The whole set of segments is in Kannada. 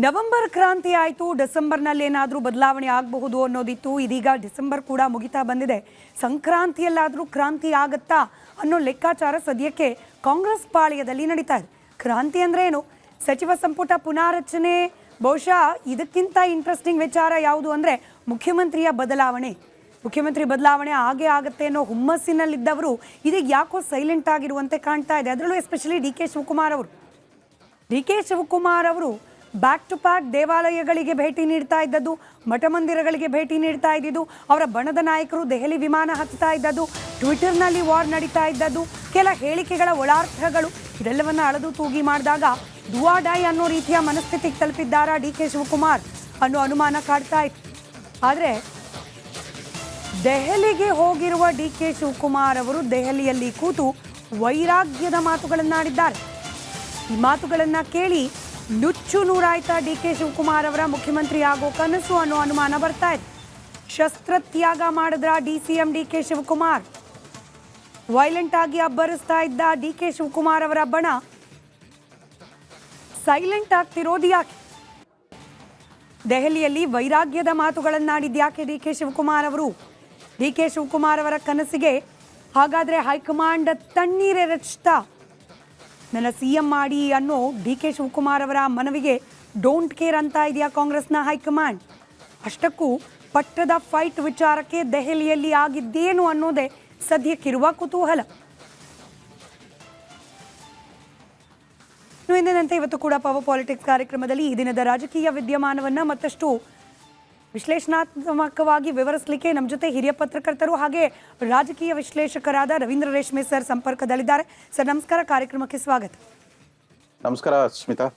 ನವೆಂಬರ್ ಕ್ರಾಂತಿ ಆಯಿತು, ಡಿಸೆಂಬರ್ನಲ್ಲಿ ಏನಾದರೂ ಬದಲಾವಣೆ ಆಗಬಹುದು ಅನ್ನೋದಿತ್ತು. ಇದೀಗ ಡಿಸೆಂಬರ್ ಕೂಡ ಮುಗಿತಾ ಬಂದಿದೆ. ಸಂಕ್ರಾಂತಿಯಲ್ಲಾದರೂ ಕ್ರಾಂತಿ ಆಗತ್ತಾ ಅನ್ನೋ ಲೆಕ್ಕಾಚಾರ ಸದ್ಯಕ್ಕೆ ಕಾಂಗ್ರೆಸ್ ಪಾಳ್ಯದಲ್ಲಿ ನಡೀತಾ ಇದೆ. ಕ್ರಾಂತಿ ಅಂದ್ರೆ ಏನು? ಸಚಿವ ಸಂಪುಟ ಪುನಾರಚನೆ. ಬಹುಶಃ ಇದಕ್ಕಿಂತ ಇಂಟ್ರೆಸ್ಟಿಂಗ್ ವಿಚಾರ ಯಾವುದು ಅಂದರೆ ಮುಖ್ಯಮಂತ್ರಿಯ ಬದಲಾವಣೆ. ಮುಖ್ಯಮಂತ್ರಿ ಬದಲಾವಣೆ ಆಗೇ ಆಗುತ್ತೆ ಅನ್ನೋ ಹುಮ್ಮಸ್ಸಿನಲ್ಲಿದ್ದವರು ಇದೀಗ ಯಾಕೋ ಸೈಲೆಂಟ್ ಆಗಿರುವಂತೆ ಕಾಣ್ತಾ ಇದೆ. ಅದರಲ್ಲೂ ಎಸ್ಪೆಷಲಿ ಡಿ ಕೆ ಶಿವಕುಮಾರ್ ಅವರು ಬ್ಯಾಕ್ ಟು ಬ್ಯಾಕ್ ದೇವಾಲಯಗಳಿಗೆ ಭೇಟಿ ನೀಡ್ತಾ ಇದ್ದದ್ದು, ಮಠ ಮಂದಿರಗಳಿಗೆ ಭೇಟಿ ನೀಡ್ತಾ ಇದ್ದಿದ್ದು, ಅವರ ಬಣದ ನಾಯಕರು ದೆಹಲಿ ವಿಮಾನ ಹತ್ತಾ ಇದ್ದದ್ದು, ಟ್ವಿಟರ್ನಲ್ಲಿ ವಾರ್ ನಡೀತಾ ಇದ್ದದ್ದು, ಕೆಲ ಹೇಳಿಕೆಗಳ ಒಳಾರ್ಥಗಳು ಇದೆಲ್ಲವನ್ನ ಅಳದು ತೂಗಿ ಮಾಡಿದಾಗ ಡುವಾ ಡೈ ಅನ್ನೋ ರೀತಿಯ ಮನಸ್ಥಿತಿಗೆ ತಲುಪಿದ್ದಾರಾ ಡಿ ಕೆ ಶಿವಕುಮಾರ್ ಅನ್ನೋ ಅನುಮಾನ ಕಾಡ್ತಾ ಇತ್ತು. ಆದರೆ ದೆಹಲಿಗೆ ಹೋಗಿರುವ ಡಿ ಕೆ ಶಿವಕುಮಾರ್ ಅವರು ದೆಹಲಿಯಲ್ಲಿ ಕೂತು ವೈರಾಗ್ಯದ ಮಾತುಗಳನ್ನಾಡಿದ್ದಾರೆ. ಈ ಮಾತುಗಳನ್ನು ಕೇಳಿ ನುಚ್ಚು ನೂರಾಯ್ತಾ ಡಿ ಕೆ ಶಿವಕುಮಾರ್ ಅವರ ಮುಖ್ಯಮಂತ್ರಿ ಆಗೋ ಕನಸು ಅನ್ನೋ ಅನುಮಾನ ಬರ್ತಾ ಇದೆ. ಶಸ್ತ್ರತ್ಯಾಗ ಮಾಡಿದ್ರ DCM D K Shivakumar. Violent ಆಗಿ ಅಬ್ಬರಿಸ್ತಾ ಇದ್ದ ಡಿ ಕೆ ಶಿವಕುಮಾರ್ ಅವರ ಬಣ ಸೈಲೆಂಟ್ ಆಗ್ತಿರೋದು ಯಾಕೆ? ದೆಹಲಿಯಲ್ಲಿ ವೈರಾಗ್ಯದ ಮಾತುಗಳನ್ನಾಡಿದ್ಯಾಕೆ ಡಿ ಕೆ ಶಿವಕುಮಾರ್ ಅವರು? ಡಿ ಕೆ ಶಿವಕುಮಾರ್ ಅವರ ಕನಸಿಗೆ ಹಾಗಾದ್ರೆ ಹೈಕಮಾಂಡ್ ತಣ್ಣೀರೆರಚ್ತಾ ನನ್ನ CM ಮಾಡಿ ಅನ್ನೋ ಡಿ ಕೆ ಶಿವಕುಮಾರ್ ಅವರ ಮನವಿಗೆ ಡೋಂಟ್ ಕೇರ್ ಅಂತ ಇದೆಯಾ ಕಾಂಗ್ರೆಸ್ನ ಹೈಕಮಾಂಡ್? ಅಷ್ಟಕ್ಕೂ ಪಟ್ಟದ ಫೈಟ್ ವಿಚಾರಕ್ಕೆ ದೆಹಲಿಯಲ್ಲಿ ಆಗಿದ್ದೇನು ಅನ್ನೋದೇ ಸದ್ಯಕ್ಕಿರುವ ಕುತೂಹಲ. ಎಂದಿನಂತೆ ಇವತ್ತು ಕೂಡ ಪವರ್ ಪಾಲಿಟಿಕ್ಸ್ ಕಾರ್ಯಕ್ರಮದಲ್ಲಿ ಈ ದಿನದ ರಾಜಕೀಯ ವಿದ್ಯಮಾನವನ್ನು ಮತ್ತಷ್ಟು ವಿಶ್ಲೇಷಣಾತ್ಮಕವಾಗಿ ವಿವರಿಸಲಿಕ್ಕೆ ನಮ್ಮ ಜೊತೆ ಹಿರಿಯ ಪತ್ರಕರ್ತರು ಹಾಗೆ ರಾಜಕೀಯ ವಿಶ್ಲೇಷಕರಾದ ರವೀಂದ್ರ ರೇಷ್ಮೆ ಸರ್ ಸಂಪರ್ಕದಲ್ಲಿದ್ದಾರೆ. ಸರ್ ನಮಸ್ಕಾರ, ಕಾರ್ಯಕ್ರಮಕ್ಕೆ ಸ್ವಾಗತ. ನಮಸ್ಕಾರ ಸ್ಮಿತಾ.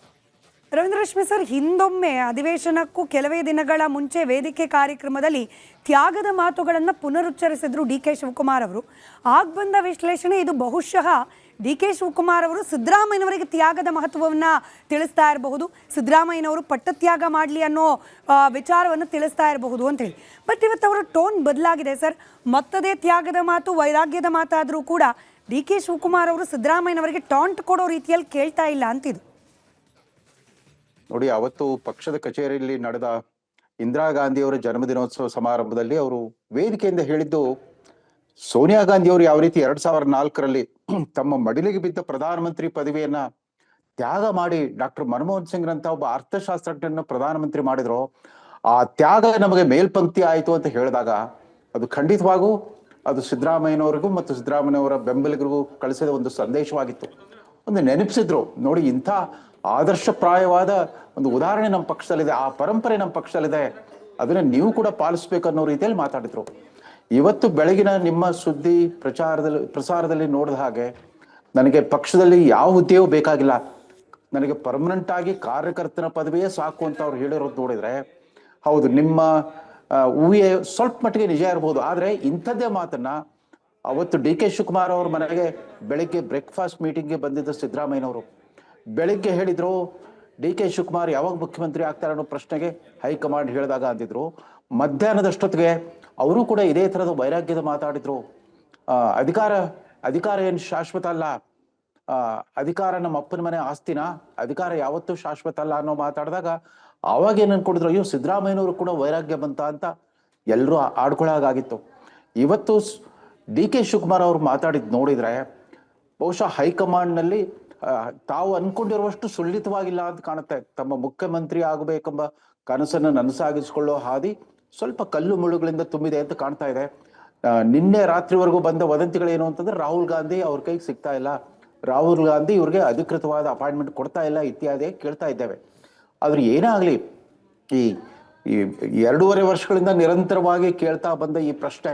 ರವೀಂದ್ರ ರೇಷ್ಮೆ ಸರ್, ಹಿಂದೊಮ್ಮೆ ಅಧಿವೇಶನಕ್ಕೂ ಕೆಲವೇ ದಿನಗಳ ಮುಂಚೆ ವೇದಿಕೆ ಕಾರ್ಯಕ್ರಮದಲ್ಲಿ ತ್ಯಾಗದ ಮಾತುಗಳನ್ನು ಪುನರುಚ್ಚರಿಸಿದ್ರು ಡಿ ಕೆ ಶಿವಕುಮಾರ್ ಅವರು. ಆಗ ಬಂದ ವಿಶ್ಲೇಷಣೆ ಇದು ಬಹುಶಃ ಡಿ ಕೆ ಶಿವಕುಮಾರ್ ಅವರು ಸಿದ್ದರಾಮಯ್ಯನವರಿಗೆ ತ್ಯಾಗದ ಮಹತ್ವವನ್ನು ತಿಳಿಸ್ತಾ ಇರಬಹುದು, ಸಿದ್ದರಾಮಯ್ಯನವರು ಪಟ್ಟತ್ಯಾಗ ಮಾಡಲಿ ಅನ್ನೋ ವಿಚಾರವನ್ನು ತಿಳಿಸ್ತಾ ಇರಬಹುದು ಅಂತ ಹೇಳಿ. ಬಟ್ ಇವತ್ತು ಅವರ ಟೋನ್ ಬದಲಾಗಿದೆ ಸರ್. ಮತ್ತದೇ ತ್ಯಾಗದ ಮಾತು, ವೈರಾಗ್ಯದ ಮಾತಾದರೂ ಕೂಡ ಡಿ ಕೆ ಶಿವಕುಮಾರ್ ಅವರು ಸಿದ್ದರಾಮಯ್ಯನವರಿಗೆ ಟಾಂಟ್ ಕೊಡೋ ರೀತಿಯಲ್ಲಿ ಕೇಳ್ತಾ ಇಲ್ಲ ಅಂತಿದ್ದು. ನೋಡಿ, ಅವತ್ತು ಪಕ್ಷದ ಕಚೇರಿಯಲ್ಲಿ ನಡೆದ ಇಂದಿರಾ ಗಾಂಧಿಯವರ ಜನ್ಮದಿನೋತ್ಸವ ಸಮಾರಂಭದಲ್ಲಿ ಅವರು ವೇದಿಕೆಯಿಂದ ಹೇಳಿದ್ದು, ಸೋನಿಯಾ ಗಾಂಧಿ ಅವರು ಯಾವ ರೀತಿ 2004ರಲ್ಲಿ ತಮ್ಮ ಮಡಿಲಿಗೆ ಬಿದ್ದ ಪ್ರಧಾನಮಂತ್ರಿ ಪದವಿಯನ್ನ ತ್ಯಾಗ ಮಾಡಿ ಡಾಕ್ಟರ್ ಮನಮೋಹನ್ ಸಿಂಗ್ರಂತ ಒಬ್ಬ ಅರ್ಥಶಾಸ್ತ್ರಜ್ಞನ ಪ್ರಧಾನಮಂತ್ರಿ ಮಾಡಿದ್ರು, ಆ ತ್ಯಾಗ ನಮಗೆ ಮೇಲ್ಪಂಕ್ತಿ ಆಯಿತು ಅಂತ ಹೇಳಿದಾಗ ಅದು ಖಂಡಿತವಾಗೂ ಅದು ಸಿದ್ದರಾಮಯ್ಯನವರಿಗೂ ಮತ್ತು ಸಿದ್ದರಾಮಯ್ಯನವರ ಬೆಂಬಲಿಗರಿಗೂ ಕಳಿಸಿದ ಒಂದು ಸಂದೇಶವಾಗಿತ್ತು. ಒಂದು ನೆನಪಿಸಿದ್ರು, ನೋಡಿ ಇಂಥ ಆದರ್ಶಪ್ರಾಯವಾದ ಒಂದು ಉದಾಹರಣೆ ನಮ್ಮ ಪಕ್ಷದಲ್ಲಿದೆ, ಆ ಪರಂಪರೆ ನಮ್ಮ ಪಕ್ಷದಲ್ಲಿದೆ, ಅದನ್ನ ನೀವು ಕೂಡ ಪಾಲಿಸ್ಬೇಕು ಅನ್ನೋ ರೀತಿಯಲ್ಲಿ ಮಾತಾಡಿದ್ರು. ಇವತ್ತು ಬೆಳಗಿನ ನಿಮ್ಮ ಸುದ್ದಿ ಪ್ರಸಾರದಲ್ಲಿ ನೋಡಿದ ಹಾಗೆ ನನಗೆ ಪಕ್ಷದಲ್ಲಿ ಯಾವ ಹುದ್ದೆಯೂ ಬೇಕಾಗಿಲ್ಲ, ನನಗೆ ಪರ್ಮನೆಂಟ್ ಆಗಿ ಕಾರ್ಯಕರ್ತನ ಪದವಿಯೇ ಸಾಕು ಅಂತ ಅವ್ರು ಹೇಳಿರೋದು ನೋಡಿದ್ರೆ, ಹೌದು ನಿಮ್ಮ ಊಹೆ ಸ್ವಲ್ಪ ಮಟ್ಟಿಗೆ ನಿಜ ಇರ್ಬೋದು. ಆದ್ರೆ ಇಂಥದ್ದೇ ಮಾತನ್ನ ಅವತ್ತು ಡಿ ಕೆ ಶಿವಕುಮಾರ್ ಅವ್ರ ಮನೆಗೆ ಬೆಳಿಗ್ಗೆ ಬ್ರೇಕ್ಫಾಸ್ಟ್ ಮೀಟಿಂಗ್ಗೆ ಬಂದಿದ್ದ ಸಿದ್ದರಾಮಯ್ಯನವರು ಬೆಳಿಗ್ಗೆ ಹೇಳಿದ್ರು, ಡಿ ಕೆ ಶಿವಕುಮಾರ್ ಯಾವಾಗ ಮುಖ್ಯಮಂತ್ರಿ ಆಗ್ತಾರೆ ಅನ್ನೋ ಪ್ರಶ್ನೆಗೆ ಹೈಕಮಾಂಡ್ ಹೇಳಿದಾಗ ಅಂದಿದ್ರು. ಮಧ್ಯಾಹ್ನದಷ್ಟೊತ್ತಿಗೆ ಅವರು ಕೂಡ ಇದೇ ತರದ ವೈರಾಗ್ಯದ ಮಾತಾಡಿದ್ರು. ಅಧಿಕಾರ ಏನು ಶಾಶ್ವತ ಅಲ್ಲ, ಅಧಿಕಾರ ನಮ್ಮ ಅಪ್ಪನ ಮನೆ ಆಸ್ತಿನ, ಅಧಿಕಾರ ಯಾವತ್ತೂ ಶಾಶ್ವತ ಅಲ್ಲ ಅನ್ನೋ ಮಾತಾಡಿದಾಗ ಅವಾಗ ಏನ್ ಅನ್ಕೊಂಡಿದ್ರು, ಅಯ್ಯೋ ಸಿದ್ದರಾಮಯ್ಯನವರು ಕೂಡ ವೈರಾಗ್ಯ ಬಂತ ಅಂತ ಎಲ್ಲರೂ ಆಡ್ಕೊಳ್ಳಾಗಿತ್ತು. ಇವತ್ತು ಡಿ ಕೆ ಶಿವಕುಮಾರ್ ಅವರು ಮಾತಾಡಿದ್ ನೋಡಿದ್ರೆ ಬಹುಶಃ ಹೈಕಮಾಂಡ್ ನಲ್ಲಿ ತಾವು ಅನ್ಕೊಂಡಿರುವಷ್ಟು ಸುಳ್ಳಿತವಾಗಿಲ್ಲ ಅಂತ ಕಾಣುತ್ತೆ. ತಮ್ಮ ಮುಖ್ಯಮಂತ್ರಿ ಆಗಬೇಕೆಂಬ ಕನಸನ್ನು ನನಸಾಗಿಸ್ಕೊಳ್ಳೋ ಹಾದಿ ಸ್ವಲ್ಪ ಕಲ್ಲು ಮುಳ್ಳುಗಳಿಂದ ತುಂಬಿದೆ ಅಂತ ಕಾಣ್ತಾ ಇದೆ. ನಿನ್ನೆ ರಾತ್ರಿವರೆಗೂ ಬಂದ ವದಂತಿಗಳೇನು ಅಂತಂದ್ರೆ, ರಾಹುಲ್ ಗಾಂಧಿ ಅವ್ರ ಕೈಗೆ ಸಿಗ್ತಾ ಇಲ್ಲ, ರಾಹುಲ್ ಗಾಂಧಿ ಇವ್ರಿಗೆ ಅಧಿಕೃತವಾದ ಅಪಾಯಿಂಟ್ಮೆಂಟ್ ಕೊಡ್ತಾ ಇಲ್ಲ ಇತ್ಯಾದಿ ಕೇಳ್ತಾ ಇದ್ದೇವೆ. ಆದ್ರೆ ಏನೇ ಆಗ್ಲಿ, ಈ 2.5 ವರ್ಷಗಳಿಂದ ನಿರಂತರವಾಗಿ ಕೇಳ್ತಾ ಬಂದ ಈ ಪ್ರಶ್ನೆ,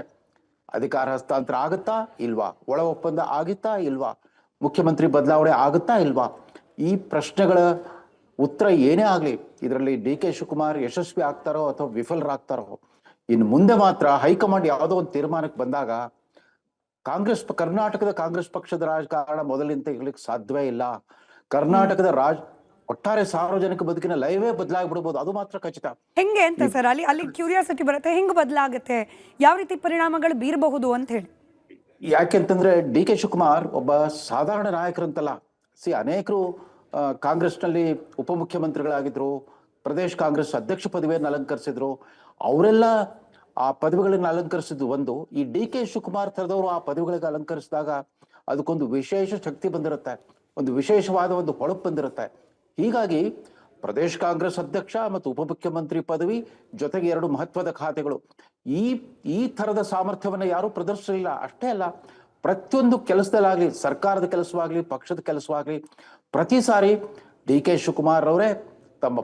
ಅಧಿಕಾರ ಹಸ್ತಾಂತರ ಆಗುತ್ತಾ ಇಲ್ವಾ, ಒಳ ಒಪ್ಪಂದ ಆಗಿತ್ತಾ ಇಲ್ವಾ, ಮುಖ್ಯಮಂತ್ರಿ ಬದಲಾವಣೆ ಆಗುತ್ತಾ ಇಲ್ವಾ, ಈ ಪ್ರಶ್ನೆಗಳ ಉತ್ತರ ಏನೇ ಆಗ್ಲಿ ಇದರಲ್ಲಿ ಡಿ ಕೆ ಶಿವಕುಮಾರ್ ಯಶಸ್ವಿ ಆಗ್ತಾರೋ ಅಥವಾ ವಿಫಲರಾಗ್ತಾರೋ, ಇನ್ನು ಮುಂದೆ ಮಾತ್ರ ಹೈಕಮಾಂಡ್ ಯಾವುದೋ ಒಂದು ತೀರ್ಮಾನಕ್ಕೆ ಬಂದಾಗ ಕರ್ನಾಟಕದ ಕಾಂಗ್ರೆಸ್ ಪಕ್ಷದ ರಾಜಕಾರಣ ಮೊದಲಿಂದ ಇರ್ಲಿಕ್ಕೆ ಸಾಧ್ಯವೇ ಇಲ್ಲ. ಕರ್ನಾಟಕದ ಒಟ್ಟಾರೆ ಸಾರ್ವಜನಿಕ ಬದುಕಿನ ಲೈವೇ ಬದಲಾಗ್ಬಿಡ್ಬೋದು, ಅದು ಮಾತ್ರ ಖಚಿತ. ಹೆಂಗೆ ಅಂತ ಸರ್ ಅಲ್ಲಿ ಕ್ಯೂರಿಯಾಸಿಟಿ ಬರುತ್ತೆ, ಹೆಂಗ್ ಬದಲಾಗುತ್ತೆ, ಯಾವ ರೀತಿ ಪರಿಣಾಮಗಳು ಬೀರಬಹುದು ಅಂತ ಹೇಳಿ. ಯಾಕೆಂತಂದ್ರೆ ಡಿ ಕೆ ಶಿವಕುಮಾರ್ ಒಬ್ಬ ಸಾಧಾರಣ ನಾಯಕರಂತಲ್ಲ. ಅನೇಕರು ಕಾಂಗ್ರೆಸ್ನಲ್ಲಿ ಉಪಮುಖ್ಯಮಂತ್ರಿಗಳಾಗಿದ್ರು, ಪ್ರದೇಶ್ ಕಾಂಗ್ರೆಸ್ ಅಧ್ಯಕ್ಷ ಪದವಿಯನ್ನು ಅಲಂಕರಿಸಿದ್ರು. ಅವರೆಲ್ಲ ಆ ಪದವಿಗಳನ್ನು ಅಲಂಕರಿಸಿದ್ದು ಒಂದು. ಈ ಡಿ ಕೆ ಶಿವಕುಮಾರ್ ಥರದವರು ಆ ಪದವಿಗಳಿಗೆ ಅಲಂಕರಿಸಿದಾಗ ಅದಕ್ಕೊಂದು ವಿಶೇಷ ಶಕ್ತಿ ಬಂದಿರುತ್ತೆ, ಒಂದು ವಿಶೇಷವಾದ ಒಂದು ಹೊಳಪು ಬಂದಿರುತ್ತೆ. ಹೀಗಾಗಿ ಪ್ರದೇಶ್ ಕಾಂಗ್ರೆಸ್ ಅಧ್ಯಕ್ಷ ಮತ್ತು ಉಪಮುಖ್ಯಮಂತ್ರಿ ಪದವಿ ಜೊತೆಗೆ 2 ಮಹತ್ವದ ಖಾತೆಗಳು, ಈ ಥರದ ಸಾಮರ್ಥ್ಯವನ್ನು ಯಾರೂ ಪ್ರದರ್ಶಿಸಲಿಲ್ಲ. ಅಷ್ಟೇ ಅಲ್ಲ, ಪ್ರತಿಯೊಂದು ಕೆಲಸದಲ್ಲಾಗ್ಲಿ, ಸರ್ಕಾರದ ಕೆಲಸವಾಗ್ಲಿ, ಪಕ್ಷದ ಕೆಲಸವಾಗ್ಲಿ, ಪ್ರತಿ ಸಾರಿ ಡಿ ಕೆ ಶಿವಕುಮಾರ್ ಅವರೇ ತಮ್ಮ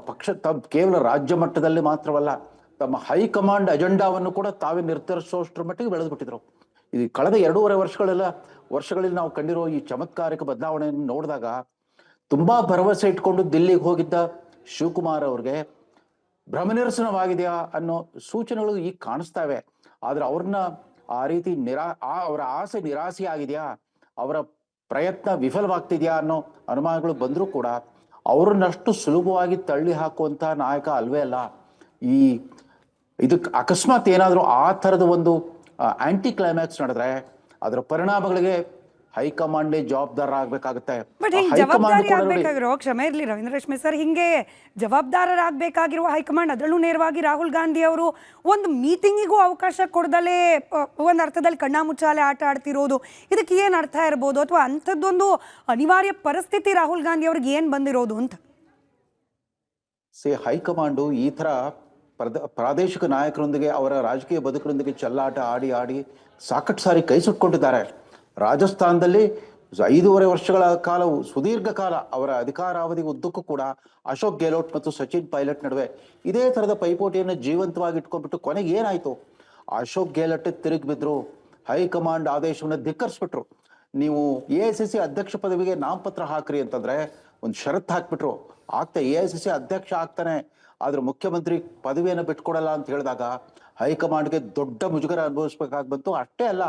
ಕೇವಲ ರಾಜ್ಯ ಮಟ್ಟದಲ್ಲಿ ಮಾತ್ರವಲ್ಲ, ತಮ್ಮ ಹೈಕಮಾಂಡ್ ಅಜೆಂಡಾವನ್ನು ಕೂಡ ತಾವೇ ನಿರ್ಧರಿಸುವಷ್ಟರ ಮಟ್ಟಿಗೆ ಬೆಳೆದ್ಬಿಟ್ಟಿದ್ರು. ಇದು ಕಳೆದ 2.5 ವರ್ಷಗಳಲ್ಲಿ ನಾವು ಕಂಡಿರೋ ಈ ಚಮತ್ಕಾರಿಕ ಬದಲಾವಣೆಯನ್ನು ನೋಡಿದಾಗ ತುಂಬಾ ಭರವಸೆ ಇಟ್ಕೊಂಡು ದಿಲ್ಲಿಗೆ ಹೋಗಿದ್ದ ಶಿವಕುಮಾರ್ ಅವ್ರಿಗೆ ಭ್ರಮನಿರಸನವಾಗಿದೆಯಾ ಅನ್ನೋ ಸೂಚನೆಗಳು ಈಗ ಕಾಣಿಸ್ತಾವೆ. ಆದ್ರೆ ಅವ್ರನ್ನ ಆ ರೀತಿ ಅವರ ಆಸೆ ನಿರಾಸೆ ಆಗಿದೆಯಾ, ಅವರ ಪ್ರಯತ್ನ ವಿಫಲವಾಗ್ತಿದ್ಯಾ ಅನ್ನೋ ಅನುಮಾನಗಳು ಬಂದರೂ ಕೂಡ ಅವ್ರನ್ನಷ್ಟು ಸುಲಭವಾಗಿ ತಳ್ಳಿ ಹಾಕುವಂತ ನಾಯಕ ಅಲ್ವೇ ಅಲ್ಲ. ಇದಕ್ಕೆ ಅಕಸ್ಮಾತ್ ಏನಾದರೂ ಆ ಥರದ ಒಂದು ಆಂಟಿ ಕ್ಲೈಮ್ಯಾಕ್ಸ್ ನಡೆದ್ರೆ ಅದರ ಪರಿಣಾಮಗಳಿಗೆ ಹೈಕಮಾಂಡೇ ಜವಾಬ್ದಾರ ಆಗ್ಬೇಕಾಗತ್ತೆ. ಬಟ್ ಹಿಂಗ್ ಜವಾಬ್ದಾರಿ ಆಗ್ಬೇಕಾಗಿರೋ, ಕ್ಷಮೆ ಇರ್ಲಿ ರವೀಂದ್ರ ರೇಷ್ಮೆ ಸರ್, ಹಿಂಗೆ ಜವಾಬ್ದಾರರಾಗಬೇಕಾಗಿರುವ ಹೈಕಮಾಂಡ್, ಅದರಲ್ಲೂ ನೇರವಾಗಿ ರಾಹುಲ್ ಗಾಂಧಿ ಅವರು ಒಂದು ಮೀಟಿಂಗಿಗೂ ಅವಕಾಶ ಕೊಡದಲೇ ಒಂದು ಅರ್ಥದಲ್ಲಿ ಕಣ್ಣಾಮುಚ್ಚಾಲೆ ಆಟ ಆಡ್ತಿರೋದು, ಇದಕ್ಕೆ ಏನು ಅರ್ಥ ಇರ್ಬೋದು? ಅಥವಾ ಅಂಥದ್ದೊಂದು ಅನಿವಾರ್ಯ ಪರಿಸ್ಥಿತಿ ರಾಹುಲ್ ಗಾಂಧಿ ಅವ್ರಿಗೆ ಏನು ಬಂದಿರೋದು ಅಂತ? ಹೈಕಮಾಂಡು ಈ ಥರ ಪ್ರಾದೇಶಿಕ ನಾಯಕರೊಂದಿಗೆ, ಅವರ ರಾಜಕೀಯ ಬದುಕರೊಂದಿಗೆ ಚೆಲ್ಲಾಟ ಆಡಿ ಆಡಿ ಸಾಕಷ್ಟು ಸಾರಿ ಕೈ ಸುಟ್ಕೊಂಡಿದ್ದಾರೆ. ರಾಜಸ್ಥಾನದಲ್ಲಿ 5.5 ವರ್ಷಗಳ ಕಾಲ, ಸುದೀರ್ಘ ಕಾಲ ಅವರ ಅಧಿಕಾರಾವಧಿ ಉದ್ದಕ್ಕೂ ಕೂಡ ಅಶೋಕ್ ಗೆಹ್ಲೋಟ್ ಮತ್ತು ಸಚಿನ್ ಪೈಲಟ್ ನಡುವೆ ಇದೇ ಥರದ ಪೈಪೋಟಿಯನ್ನು ಜೀವಂತವಾಗಿ ಇಟ್ಕೊಂಡ್ಬಿಟ್ಟು ಕೊನೆಗೆ ಏನಾಯ್ತು? ಅಶೋಕ್ ಗೆಹ್ಲೋಟ್ ತಿರುಗಿ ಬಿದ್ರು, ಹೈಕಮಾಂಡ್ ಆದೇಶವನ್ನು ಧಿಕ್ಕರಿಸ್ಬಿಟ್ರು. ನೀವು AICC ಅಧ್ಯಕ್ಷ ಪದವಿಗೆ ನಾಮಪತ್ರ ಹಾಕ್ರಿ ಅಂತಂದ್ರೆ ಒಂದು ಷರತ್ತು ಹಾಕ್ಬಿಟ್ರು. AICC ಅಧ್ಯಕ್ಷ ಆಗ್ತಾನೆ, ಆದ್ರೆ ಮುಖ್ಯಮಂತ್ರಿ ಪದವಿಯನ್ನು ಬಿಟ್ಕೊಡಲ್ಲ ಅಂತ ಹೇಳಿದಾಗ ಹೈಕಮಾಂಡ್ಗೆ ದೊಡ್ಡ ಮುಜುಗರ ಅನುಭವಿಸ್ಬೇಕಾಗಿ ಬಂತು. ಅಷ್ಟೇ ಅಲ್ಲ,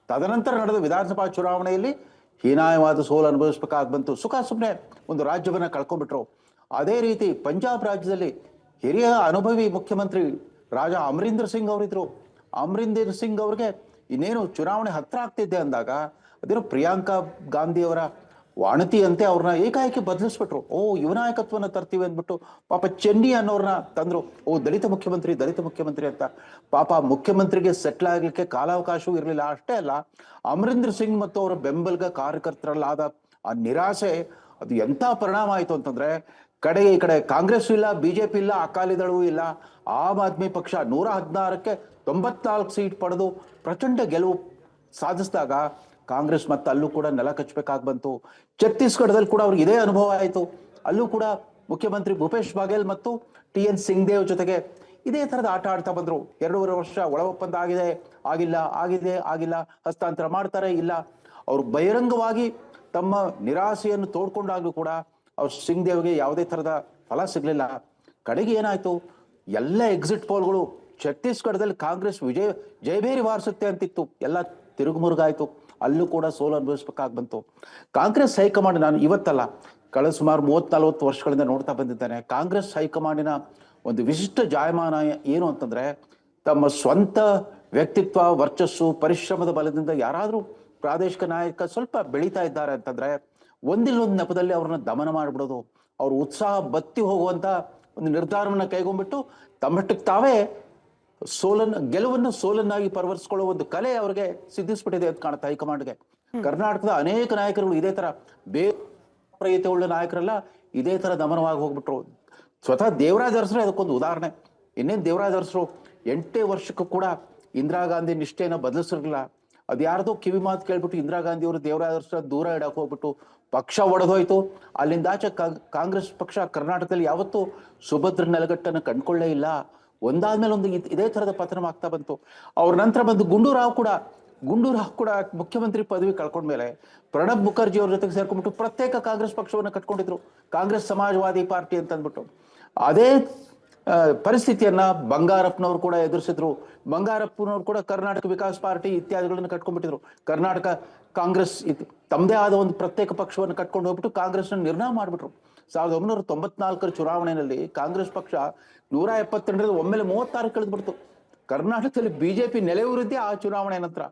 ತದನಂತರ ನಡೆದ ವಿಧಾನಸಭಾ ಚುನಾವಣೆಯಲ್ಲಿ ಹೀನಾಯವಾದ ಸೋಲು ಅನುಭವಿಸ್ಬೇಕಾಗಿ ಬಂತು. ಸುಮ್ಮನೆ ಒಂದು ರಾಜ್ಯವನ್ನ ಕಳ್ಕೊಂಡ್ಬಿಟ್ರು. ಅದೇ ರೀತಿ ಪಂಜಾಬ್ ರಾಜ್ಯದಲ್ಲಿ ಹಿರಿಯ ಅನುಭವಿ ಮುಖ್ಯಮಂತ್ರಿ ರಾಜಾ ಅಮರಿಂದರ್ ಸಿಂಗ್ ಅವರಿದ್ರು. ಅಮರಿಂದರ್ ಸಿಂಗ್ ಅವ್ರಿಗೆ ಇನ್ನೇನು ಚುನಾವಣೆ ಹತ್ರ ಆಗ್ತಿದ್ದೆ ಅಂದಾಗ ಅದೇನೋ ಪ್ರಿಯಾಂಕಾ ಗಾಂಧಿ ಅವರ ವಾಣತಿ ಅಂತೆ ಅವ್ರನ್ನ ಏಕಾಏಕಿ ಬದಲಿಸ್ಬಿಟ್ರು. ಯುವ ನಾಯಕತ್ವನ ತರ್ತೀವಿ ಅಂದ್ಬಿಟ್ಟು ಪಾಪ ಚೆನ್ನಿ ಅನ್ನೋರ್ನ ತಂದ್ರು. ದಲಿತ ಮುಖ್ಯಮಂತ್ರಿ ಅಂತ. ಪಾಪ ಮುಖ್ಯಮಂತ್ರಿಗೆ ಸೆಟ್ಲ್ ಆಗ್ಲಿಕ್ಕೆ ಕಾಲಾವಕಾಶವೂ ಇರಲಿಲ್ಲ. ಅಷ್ಟೇ ಅಲ್ಲ, ಅಮರಿಂದರ್ ಸಿಂಗ್ ಮತ್ತು ಅವರ ಬೆಂಬಲಿಗ ಕಾರ್ಯಕರ್ತರಲ್ಲಾದ ಆ ನಿರಾಸೆ ಅದು ಎಂಥ ಪರಿಣಾಮ ಆಯ್ತು ಅಂತಂದ್ರೆ, ಈ ಕಡೆ ಕಾಂಗ್ರೆಸ್ ಇಲ್ಲ, ಬಿಜೆಪಿ ಇಲ್ಲ, ಅಕಾಲಿದಳವೂ ಇಲ್ಲ. ಆಮ್ ಆದ್ಮಿ ಪಕ್ಷ 116ಕ್ಕೆ 94 ಸೀಟ್ ಪಡೆದು ಪ್ರಚಂಡ ಗೆಲುವು ಸಾಧಿಸಿದಾಗ ಕಾಂಗ್ರೆಸ್ ಮತ್ತೆ ಅಲ್ಲೂ ಕೂಡ ನೆಲ ಕಚ್ಚಬೇಕಾಗಿ ಬಂತು. ಛತ್ತೀಸ್ಗಢದಲ್ಲಿ ಕೂಡ ಅವ್ರಿಗೆ ಇದೇ ಅನುಭವ ಆಯಿತು. ಅಲ್ಲೂ ಕೂಡ ಮುಖ್ಯಮಂತ್ರಿ ಭೂಪೇಶ್ ಬಾಘೇಲ್ ಮತ್ತು TN ಸಿಂಗ್ದೇವ್ ಜೊತೆಗೆ ಇದೇ ತರದ ಆಟ ಆಡ್ತಾ ಬಂದ್ರು. 2.5 ವರ್ಷ ಒಳ ಒಪ್ಪಂದ ಆಗಿಲ್ಲ, ಹಸ್ತಾಂತರ ಮಾಡ್ತಾರೆ, ಇಲ್ಲ. ಅವ್ರು ಬಹಿರಂಗವಾಗಿ ತಮ್ಮ ನಿರಾಸೆಯನ್ನು ತೋಡ್ಕೊಂಡಾಗ್ಲೂ ಕೂಡ ಅವ್ರು ಸಿಂಗ್ದೇವ್ಗೆ ಯಾವುದೇ ತರದ ಫಲ ಸಿಗ್ಲಿಲ್ಲ. ಕಡೆಗೆ ಏನಾಯ್ತು? ಎಲ್ಲ ಎಕ್ಸಿಟ್ ಪೋಲ್ಗಳು ಛತ್ತೀಸ್ಗಢದಲ್ಲಿ ಕಾಂಗ್ರೆಸ್ ಜಯಬೇರಿ ಬಾರಿಸುತ್ತೆ ಅಂತಿತ್ತು, ಎಲ್ಲ ತಿರುಗುಮುರುಗಾಯ್ತು. ಅಲ್ಲೂ ಕೂಡ ಸೋಲು ಅನುಭವಿಸ್ಬೇಕಾಗಿ ಬಂತು. ಕಾಂಗ್ರೆಸ್ ಹೈಕಮಾಂಡ್, ನಾನು ಇವತ್ತಲ್ಲ, ಕಳೆದ ಸುಮಾರು 30-40 ವರ್ಷಗಳಿಂದ ನೋಡ್ತಾ ಬಂದಿದ್ದೇನೆ. ಕಾಂಗ್ರೆಸ್ ಹೈಕಮಾಂಡಿನ ಒಂದು ವಿಶಿಷ್ಟ ಜಾಯಮಾನ ಏನು ಅಂತಂದ್ರೆ, ತಮ್ಮ ಸ್ವಂತ ವ್ಯಕ್ತಿತ್ವ, ವರ್ಚಸ್ಸು, ಪರಿಶ್ರಮದ ಬಲದಿಂದ ಯಾರಾದ್ರೂ ಪ್ರಾದೇಶಿಕ ನಾಯಕ ಸ್ವಲ್ಪ ಬೆಳೀತಾ ಇದ್ದಾರೆ ಅಂತಂದ್ರೆ ಒಂದಿಲ್ಲೊಂದು ನೆಪದಲ್ಲಿ ಅವ್ರನ್ನ ದಮನ ಮಾಡಿಬಿಡೋದು, ಅವ್ರ ಉತ್ಸಾಹ ಬತ್ತಿ ಹೋಗುವಂತ ಒಂದು ನಿರ್ಧಾರವನ್ನ ಕೈಗೊಂಡ್ಬಿಟ್ಟು ತಮ್ಮಷ್ಟಕ್ಕೆ ತಾವೇ ಗೆಲುವನ್ನು ಸೋಲನ್ನಾಗಿ ಪರಿವರ್ತಿಸಿಕೊಳ್ಳುವ ಒಂದು ಕಲೆ ಅವರಿಗೆ ಸಿದ್ಧಿಸ್ಬಿಟ್ಟಿದೆ ಅಂತ ಕಾಣುತ್ತೆ ಹೈಕಮಾಂಡ್ಗೆ. ಕರ್ನಾಟಕದ ಅನೇಕ ನಾಯಕರುಗಳು ಇದೇ ತರ ಬೇಪ್ರಿಯತೆ ಉಳ್ಳ ನಾಯಕರೆಲ್ಲ ಇದೇ ತರ ದಮನವಾಗಿ ಹೋಗ್ಬಿಟ್ರು. ಸ್ವತಃ ದೇವರಾಜ ಅರಸರು ಅದಕ್ಕೊಂದು ಉದಾಹರಣೆ. ಇನ್ನೇನು ದೇವರಾಜ ಅರಸರು 8 ವರ್ಷಕ್ಕೂ ಕೂಡ ಇಂದಿರಾ ಗಾಂಧಿ ನಿಷ್ಠೆಯನ್ನು ಬದಲಿಸಿರ್ಲಿಲ್ಲ. ಅದ್ಯಾರ್ದೋ ಕಿವಿ ಮಾತು ಕೇಳ್ಬಿಟ್ಟು ಇಂದಿರಾ ಗಾಂಧಿ ಅವರು ದೇವರಾಜ ಅರಸರ ದೂರ ಇಡಕ್ ಹೋಗ್ಬಿಟ್ಟು ಪಕ್ಷ ಒಡೆದೋಯ್ತು. ಅಲ್ಲಿಂದಾಚೆ ಕಾಂಗ್ರೆಸ್ ಪಕ್ಷ ಕರ್ನಾಟಕದಲ್ಲಿ ಯಾವತ್ತೂ ಸುಭದ್ರ ನೆಲಗಟ್ಟನ್ನು ಕಂಡ್ಕೊಳ್ಳೇ ಇಲ್ಲ. ಒಂದಾದ್ಮೇಲೆ ಒಂದು ಇದೇ ತರದ ಪತನ ಆಗ್ತಾ ಬಂತು. ಅವ್ರ ನಂತರ ಬಂದು ಗುಂಡೂರಾವ್ ಕೂಡ ಮುಖ್ಯಮಂತ್ರಿ ಪದವಿ ಕಳ್ಕೊಂಡ್ಮೇಲೆ ಪ್ರಣಬ್ ಮುಖರ್ಜಿ ಅವ್ರ ಜೊತೆಗೆ ಸೇರ್ಕೊಂಡ್ಬಿಟ್ಟು ಪ್ರತ್ಯೇಕ ಕಾಂಗ್ರೆಸ್ ಪಕ್ಷವನ್ನು ಕಟ್ಕೊಂಡಿದ್ರು, ಕಾಂಗ್ರೆಸ್ ಸಮಾಜವಾದಿ ಪಾರ್ಟಿ ಅಂತ ಅಂದ್ಬಿಟ್ಟು. ಅದೇ ಪರಿಸ್ಥಿತಿಯನ್ನ ಬಂಗಾರಪ್ಪನವ್ರು ಕೂಡ ಎದುರಿಸಿದ್ರು. ಬಂಗಾರಪ್ಪನವ್ರು ಕೂಡ ಕರ್ನಾಟಕ ವಿಕಾಸ್ ಪಾರ್ಟಿ ಇತ್ಯಾದಿಗಳನ್ನು ಕಟ್ಕೊಂಡ್ಬಿಟ್ಟಿದ್ರು. ಕರ್ನಾಟಕ ಕಾಂಗ್ರೆಸ್ ತಮ್ಮದೇ ಆದ ಒಂದು ಪ್ರತ್ಯೇಕ ಪಕ್ಷವನ್ನು ಕಟ್ಕೊಂಡು ಹೋಗ್ಬಿಟ್ಟು ಕಾಂಗ್ರೆಸ್ನ ನಿರ್ಣಯ ಮಾಡ್ಬಿಟ್ರು. 1994 ಚುನಾವಣೆಯಲ್ಲಿ ಕಾಂಗ್ರೆಸ್ ಪಕ್ಷ 172 ಒಮ್ಮೆಲೆ 36 ಕಳೆದ್ಬಿಡ್ತು. ಕರ್ನಾಟಕದಲ್ಲಿ ಬಿಜೆಪಿ ನೆಲೆಯೂರಿದ್ದೇ ಆ ಚುನಾವಣೆ ನಂತರ.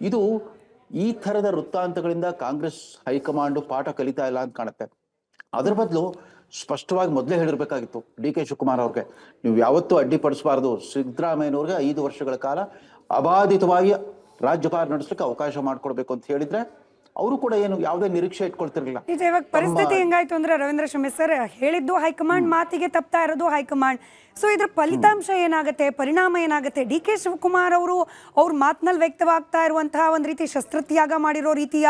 ಇದು ಈ ತರದ ವೃತ್ತಾಂತಗಳಿಂದ ಕಾಂಗ್ರೆಸ್ ಹೈಕಮಾಂಡ್ ಪಾಠ ಕಲಿತಾ ಇಲ್ಲ ಅಂತ ಕಾಣುತ್ತೆ. ಅದರ ಬದಲು ಸ್ಪಷ್ಟವಾಗಿ ಮೊದಲೇ ಹೇಳಿರ್ಬೇಕಾಗಿತ್ತು ಡಿ ಕೆ ಶಿವಕುಮಾರ್ ಅವ್ರಿಗೆ. ನೀವು ಯಾವತ್ತೂ ಅಡ್ಡಿಪಡಿಸಬಾರ್ದು, ಸಿದ್ದರಾಮಯ್ಯನವ್ರಿಗೆ 5 ವರ್ಷಗಳ ಕಾಲ ಅಬಾಧಿತವಾಗಿ ರಾಜ್ಯಭಾರ ನಡೆಸಲಿಕ್ಕೆ ಅವಕಾಶ ಮಾಡಿಕೊಡ್ಬೇಕು ಅಂತ ಹೇಳಿದ್ರೆ ಅವರು ಕೂಡ ಏನು ಯಾವುದೇ ನಿರೀಕ್ಷೆ ಇಟ್ಕೊಳ್ತಿರ್ಲಿಲ್ಲ. ನಿಜ, ಇವಾಗ ಪರಿಸ್ಥಿತಿ ಹೆಂಗಾಯ್ತು ಅಂದ್ರೆ ರವೀಂದ್ರ ಶಮೆ ಸರ್ ಹೇಳಿದ್ದು ಹೈಕಮಾಂಡ್ ಮಾತಿಗೆ ತಪ್ತಾ ಇರೋದು ಹೈಕಮಾಂಡ್. ಸೊ ಇದ್ರ ಫಲಿತಾಂಶ ಏನಾಗುತ್ತೆ, ಪರಿಣಾಮ ಏನಾಗುತ್ತೆ? ಡಿ ಕೆ ಶಿವಕುಮಾರ್ ಅವರು ಅವ್ರ ಮಾತಿನಲ್ಲಿ ವ್ಯಕ್ತವಾಗ್ತಾ ಇರುವಂತಹ ಒಂದು ರೀತಿ ಶಸ್ತ್ರತ್ಯಾಗ ಮಾಡಿರೋ ರೀತಿಯ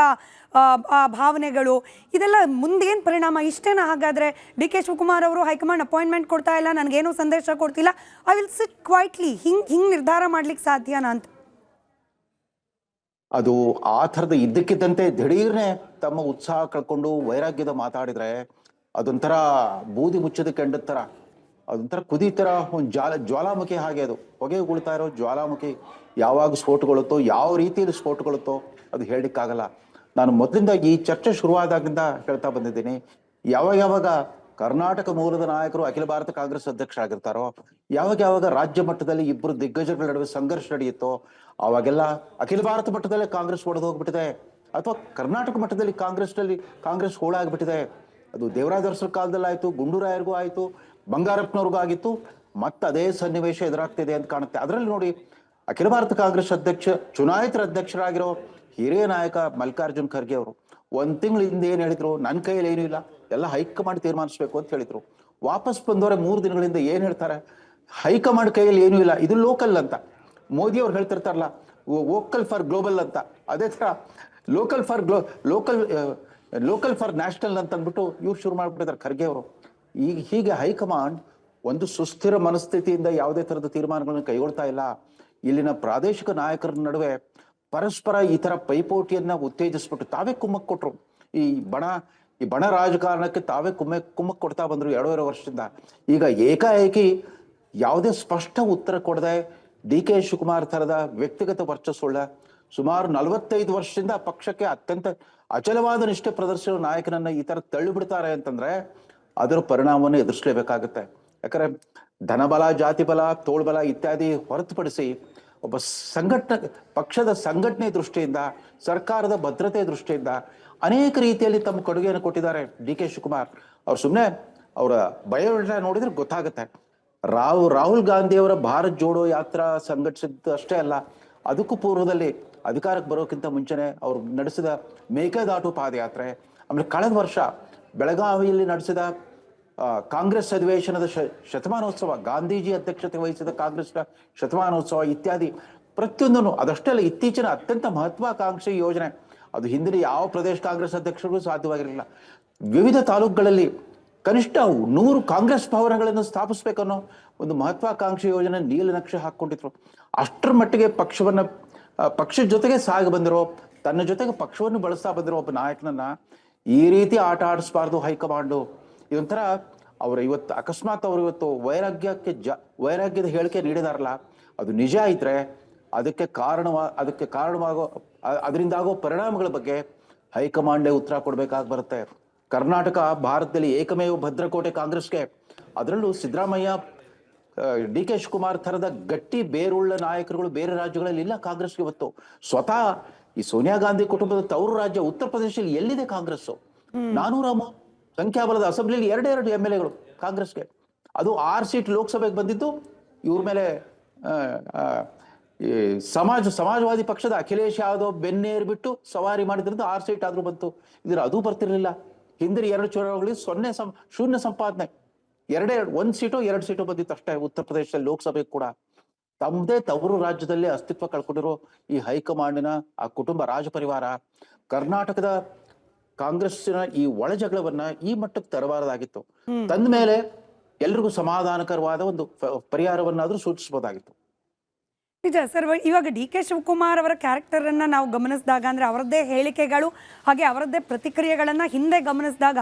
ಭಾವನೆಗಳು, ಇದೆಲ್ಲ ಮುಂದೇನು ಪರಿಣಾಮ? ಇಷ್ಟೇನ ಹಾಗಾದ್ರೆ ಡಿ ಕೆ ಶಿವಕುಮಾರ್ ಅವರು ಹೈಕಮಾಂಡ್ ಅಪಾಯಿಂಟ್ಮೆಂಟ್ ಕೊಡ್ತಾ ಇಲ್ಲ, ನನಗೇನು ಸಂದೇಶ ಕೊಡ್ತಿಲ್ಲ, ಐ ವಿಲ್ ಸಿಟ್ ಕ್ವೈಟ್ಲಿ, ಹಿಂಗೆ ನಿರ್ಧಾರ ಮಾಡ್ಲಿಕ್ಕೆ ಸಾಧ್ಯನಾ ಅಂತ? ಅದು ಆ ಥರದ ಇದ್ದಕ್ಕಿದ್ದಂತೆ ದಿಢೀರ್ನೆ ತಮ್ಮ ಉತ್ಸಾಹ ಕಳ್ಕೊಂಡು ವೈರಾಗ್ಯದ ಮಾತಾಡಿದ್ರೆ ಅದೊಂಥರ ಬೂದಿ ಮುಚ್ಚದ ಕೆಂಡದ ಥರ, ಅದೊಂಥರ ಕುದೀತರ ಒಂದು ಜ್ವಾಲಾಮುಖಿ ಹಾಗೆ. ಅದು ಹೊಗೆ ಉಗುಳ್ತಾ ಇರೋ ಜ್ವಾಲಾಮುಖಿ ಯಾವಾಗ ಸ್ಫೋಟಗೊಳ್ಳುತ್ತೋ, ಯಾವ ರೀತಿಯಲ್ಲಿ ಸ್ಫೋಟಗೊಳ್ಳುತ್ತೋ ಅದು ಹೇಳಲಿಕ್ಕಾಗಲ್ಲ. ನಾನು ಮೊದಲಿಂದ ಈ ಚರ್ಚೆ ಶುರುವಾದಾಗಿಂದ ಹೇಳ್ತಾ ಬಂದಿದ್ದೀನಿ, ಯಾವಾಗ ಕರ್ನಾಟಕ ಮೂಲದ ನಾಯಕರು ಅಖಿಲ ಭಾರತ ಕಾಂಗ್ರೆಸ್ ಅಧ್ಯಕ್ಷರಾಗಿರ್ತಾರೋ, ಯಾವಾಗ ರಾಜ್ಯ ಮಟ್ಟದಲ್ಲಿ ಇಬ್ಬರು ದಿಗ್ಗಜಗಳ ನಡುವೆ ಸಂಘರ್ಷ ನಡೆಯುತ್ತೋ, ಅವಾಗೆಲ್ಲ ಅಖಿಲ ಭಾರತ ಮಟ್ಟದಲ್ಲೇ ಕಾಂಗ್ರೆಸ್ ಒಡೆದು ಹೋಗ್ಬಿಟ್ಟಿದೆ, ಅಥವಾ ಕರ್ನಾಟಕ ಮಟ್ಟದಲ್ಲಿ ಕಾಂಗ್ರೆಸ್ ಹೋಳಾಗ್ಬಿಟ್ಟಿದೆ. ಅದು ದೇವರಾಜ ಅರಸರ ಕಾಲದಲ್ಲಾಯ್ತು, ಗುಂಡೂರಾಯರಿಗೂ ಆಯ್ತು, ಬಂಗಾರಪ್ಪನವ್ರಿಗೂ ಆಗಿತ್ತು, ಮತ್ತೆ ಅದೇ ಸನ್ನಿವೇಶ ಎದುರಾಗ್ತಿದೆ ಅಂತ ಕಾಣುತ್ತೆ. ಅದರಲ್ಲಿ ನೋಡಿ, ಅಖಿಲ ಭಾರತ ಕಾಂಗ್ರೆಸ್ ಚುನಾಯಿತರ ಅಧ್ಯಕ್ಷರಾಗಿರೋ ಹಿರಿಯ ನಾಯಕ ಮಲ್ಲಿಕಾರ್ಜುನ್ ಖರ್ಗೆ ಅವರು 1 ತಿಂಗಳ ಹಿಂದೆ ಏನ್ ಹೇಳಿದ್ರು, ನನ್ನ ಕೈಯಲ್ಲಿ ಏನೂ ಇಲ್ಲ, ಎಲ್ಲ ಹೈಕಮಾಂಡ್ ತೀರ್ಮಾನಿಸ್ಬೇಕು ಅಂತ ಹೇಳಿದ್ರು. ವಾಪಸ್ ಬಂದವರೆ 3 ದಿನಗಳಿಂದ ಏನ್ ಹೇಳ್ತಾರೆ, ಹೈಕಮಾಂಡ್ ಕೈಯಲ್ಲಿ ಏನೂ ಇಲ್ಲ, ಇದು ಲೋಕಲ್ ಅಂತ. ಮೋದಿ ಅವ್ರು ಹೇಳ್ತಿರ್ತಾರಲ್ಲ, ವೋಕಲ್ ಫಾರ್ ಗ್ಲೋಬಲ್ ಅಂತ, ಅದೇ ತರ ಲೋಕಲ್ ಫಾರ್ ನ್ಯಾಷನಲ್ ಅಂತ ಅಂದ್ಬಿಟ್ಟು ಇವ್ರು ಶುರು ಮಾಡ್ಬಿಟ್ಟಿದ್ದಾರೆ ಖರ್ಗೆ ಅವರು. ಹೀಗೆ ಹೈಕಮಾಂಡ್ ಒಂದು ಸುಸ್ಥಿರ ಮನಸ್ಥಿತಿಯಿಂದ ಯಾವುದೇ ತರದ ತೀರ್ಮಾನಗಳನ್ನು ಕೈಗೊಳ್ತಾ ಇಲ್ಲ. ಇಲ್ಲಿನ ಪ್ರಾದೇಶಿಕ ನಾಯಕರ ನಡುವೆ ಪರಸ್ಪರ ಈ ತರ ಪೈಪೋಟಿಯನ್ನ ಉತ್ತೇಜಿಸ್ಬಿಟ್ಟು ತಾವೇ ಕುಮ್ಮಕ್ ಕೊಟ್ರು. ಈ ಬಣ ರಾಜಕಾರಣಕ್ಕೆ ತಾವೇ ಕುಮ್ಮಕ್ ಕೊಡ್ತಾ ಬಂದ್ರು 2.5 ವರ್ಷದಿಂದ. ಈಗ ಏಕಾಏಕಿ ಯಾವುದೇ ಸ್ಪಷ್ಟ ಉತ್ತರ ಕೊಡದೆ ಡಿ ಕೆ ಶಿವಕುಮಾರ್ ತರದ ವ್ಯಕ್ತಿಗತ ವರ್ಚಸ್ಸುಳ್ಳ ಸುಮಾರು 45 ವರ್ಷದಿಂದ ಪಕ್ಷಕ್ಕೆ ಅತ್ಯಂತ ಅಚಲವಾದ ನಿಷ್ಠೆ ಪ್ರದರ್ಶಿಸುವ ನಾಯಕನನ್ನ ಈ ತರ ತಳ್ಳಿಬಿಡ್ತಾರೆ ಅಂತಂದ್ರೆ ಅದರ ಪರಿಣಾಮವನ್ನು ಎದುರಿಸಲೇಬೇಕಾಗುತ್ತೆ. ಯಾಕಂದ್ರೆ ಧನಬಲ, ಜಾತಿ ಬಲ, ತೋಳ್ಬಲ ಇತ್ಯಾದಿ ಹೊರತುಪಡಿಸಿ ಒಬ್ಬ ಪಕ್ಷದ ಸಂಘಟನೆ ದೃಷ್ಟಿಯಿಂದ, ಸರ್ಕಾರದ ಭದ್ರತೆ ದೃಷ್ಟಿಯಿಂದ ಅನೇಕ ರೀತಿಯಲ್ಲಿ ತಮ್ಮ ಕೊಡುಗೆಯನ್ನು ಕೊಟ್ಟಿದ್ದಾರೆ ಡಿ ಕೆ ಶಿವಕುಮಾರ್. ಅವ್ರು ಸುಮ್ಮನೆ ಅವರ ಬಯೋಡೇಟಾ ನೋಡಿದ್ರೆ ಗೊತ್ತಾಗುತ್ತೆ. ರಾಹುಲ್ ಗಾಂಧಿಯವರ ಭಾರತ್ ಜೋಡೋ ಯಾತ್ರಾ ಸಂಘಟಿಸಿದ್ದು ಅಷ್ಟೇ ಅಲ್ಲ, ಅದಕ್ಕೂ ಪೂರ್ವದಲ್ಲಿ ಅಧಿಕಾರಕ್ಕೆ ಬರೋಕ್ಕಿಂತ ಮುಂಚೆನೆ ಅವರು ನಡೆಸಿದ ಮೇಕೆದಾಟು ಪಾದಯಾತ್ರೆ, ಆಮೇಲೆ ಕಳೆದ ವರ್ಷ ಬೆಳಗಾವಿಯಲ್ಲಿ ನಡೆಸಿದ ಕಾಂಗ್ರೆಸ್ ಅಧಿವೇಶನದ ಶತಮಾನೋತ್ಸವ, ಗಾಂಧೀಜಿ ಅಧ್ಯಕ್ಷತೆ ವಹಿಸಿದ ಕಾಂಗ್ರೆಸ್ನ ಶತಮಾನೋತ್ಸವ ಇತ್ಯಾದಿ ಪ್ರತಿಯೊಂದನ್ನು, ಅದಷ್ಟೇ ಅಲ್ಲ, ಇತ್ತೀಚಿನ ಅತ್ಯಂತ ಮಹತ್ವಾಕಾಂಕ್ಷಿ ಯೋಜನೆ, ಅದು ಹಿಂದಿನ ಯಾವ ಪ್ರದೇಶ ಕಾಂಗ್ರೆಸ್ ಅಧ್ಯಕ್ಷರಿಗೂ ಸಾಧ್ಯವಾಗಿರಲಿಲ್ಲ. ವಿವಿಧ ತಾಲೂಕುಗಳಲ್ಲಿ ಕನಿಷ್ಠ 100 ಕಾಂಗ್ರೆಸ್ ಭವನಗಳನ್ನು ಸ್ಥಾಪಿಸ್ಬೇಕನ್ನೋ ಒಂದು ಮಹತ್ವಾಕಾಂಕ್ಷಿ ಯೋಜನೆ ನೀಲನಕ್ಷೆ ಹಾಕೊಂಡಿದ್ರು. ಅಷ್ಟರ ಮಟ್ಟಿಗೆ ಪಕ್ಷದ ಜೊತೆಗೆ ಸಾಗಿ ಬಂದಿರೋ, ತನ್ನ ಜೊತೆಗೆ ಪಕ್ಷವನ್ನು ಬಳಸ್ತಾ ಬಂದಿರೋ ಒಬ್ಬ ನಾಯಕನನ್ನ ಈ ರೀತಿ ಆಟ ಆಡಿಸ್ಬಾರ್ದು ಹೈಕಮಾಂಡು. ಇದೊಂಥರ ಇವತ್ತು ಅಕಸ್ಮಾತ್ ಅವರು ಇವತ್ತು ವೈರಾಗ್ಯದ ಹೇಳಿಕೆ ನೀಡಿದಾರಲ್ಲ, ಅದು ನಿಜ ಇದ್ರೆ ಅದಕ್ಕೆ ಕಾರಣವಾಗೋ ಅದರಿಂದಾಗೋ ಪರಿಣಾಮಗಳ ಬಗ್ಗೆ ಹೈಕಮಾಂಡೇ ಉತ್ತರ ಕೊಡ್ಬೇಕಾಗಿ ಬರುತ್ತೆ. ಕರ್ನಾಟಕ ಭಾರತದಲ್ಲಿ ಏಕಮೇವ ಭದ್ರಕೋಟೆ ಕಾಂಗ್ರೆಸ್ಗೆ, ಅದರಲ್ಲೂ ಸಿದ್ದರಾಮಯ್ಯ, ಡಿ ಕೆ ಶಿವಕುಮಾರ್ ಥರದ ಗಟ್ಟಿ ಬೇರುಳ್ಳ ನಾಯಕರುಗಳು ಬೇರೆ ರಾಜ್ಯಗಳಲ್ಲಿ ಇಲ್ಲ ಕಾಂಗ್ರೆಸ್ಗೆ. ಇವತ್ತು ಸ್ವತಃ ಈ ಸೋನಿಯಾ ಗಾಂಧಿ ಕುಟುಂಬದ ತವರು ರಾಜ್ಯ ಉತ್ತರ ಪ್ರದೇಶದಲ್ಲಿ ಎಲ್ಲಿದೆ ಕಾಂಗ್ರೆಸ್? 400 ಸಂಖ್ಯಾಬಲದ ಅಸೆಂಬ್ಲಿಯಲ್ಲಿ 2 MLAಗಳು ಕಾಂಗ್ರೆಸ್ಗೆ. ಅದು 6 ಸೀಟ್ ಲೋಕಸಭೆಗೆ ಬಂದಿದ್ದು ಇವ್ರ ಮೇಲೆ ಸಮಾಜವಾದಿ ಪಕ್ಷದ ಅಖಿಲೇಶ್ ಯಾದವ್ ಬೆನ್ನೇರ್ಬಿಟ್ಟು ಸವಾರಿ ಮಾಡಿದ್ರಿಂದ 6 ಸೀಟ್ ಆದ್ರೂ ಬಂತು. ಅದು ಬರ್ತಿರ್ಲಿಲ್ಲ. ಹಿಂದಿನ 2 ಚುನಾವಣೆಗಳಲ್ಲಿ ಶೂನ್ಯ ಸಂಪಾದನೆ, 1 ಸೀಟೋ 2 ಸೀಟೋ ಬಂದಿತ್ತು ಅಷ್ಟೇ ಉತ್ತರ ಪ್ರದೇಶದಲ್ಲಿ ಲೋಕಸಭೆಗೆ ಕೂಡ. ತಮ್ಮದೇ ತವರು ರಾಜ್ಯದಲ್ಲಿ ಅಸ್ತಿತ್ವ ಕಳ್ಕೊಂಡಿರೋ ಈ ಹೈಕಮಾಂಡಿನ ಆ ಕುಟುಂಬ ರಾಜಪರಿವಾರ ಕರ್ನಾಟಕದ ಕಾಂಗ್ರೆಸ್ಸಿನ ಈ ಒಳ ಜಗಳವನ್ನ ಈ ಮಟ್ಟಕ್ಕೆ ತರಬಾರದಾಗಿತ್ತು. ತಂದ ಮೇಲೆ ಎಲ್ರಿಗೂ ಸಮಾಧಾನಕರವಾದ ಒಂದು ಪರಿಹಾರವನ್ನಾದ್ರೂ ಸೂಚಿಸಬಹುದಾಗಿತ್ತು. ನಿಜ ಸರ್. ಇವಾಗ ಡಿ ಕೆ ಶಿವಕುಮಾರ್ ಅವರ ಕ್ಯಾರೆಕ್ಟರ್ ಅನ್ನ ನಾವು ಗಮನಿಸಿದಾಗ, ಅಂದ್ರೆ ಅವರದ್ದೇ ಹೇಳಿಕೆಗಳು ಹಾಗೆ ಅವರದ್ದೇ ಪ್ರತಿಕ್ರಿಯೆಗಳನ್ನ ಹಿಂದೆ ಗಮನಿಸಿದಾಗ,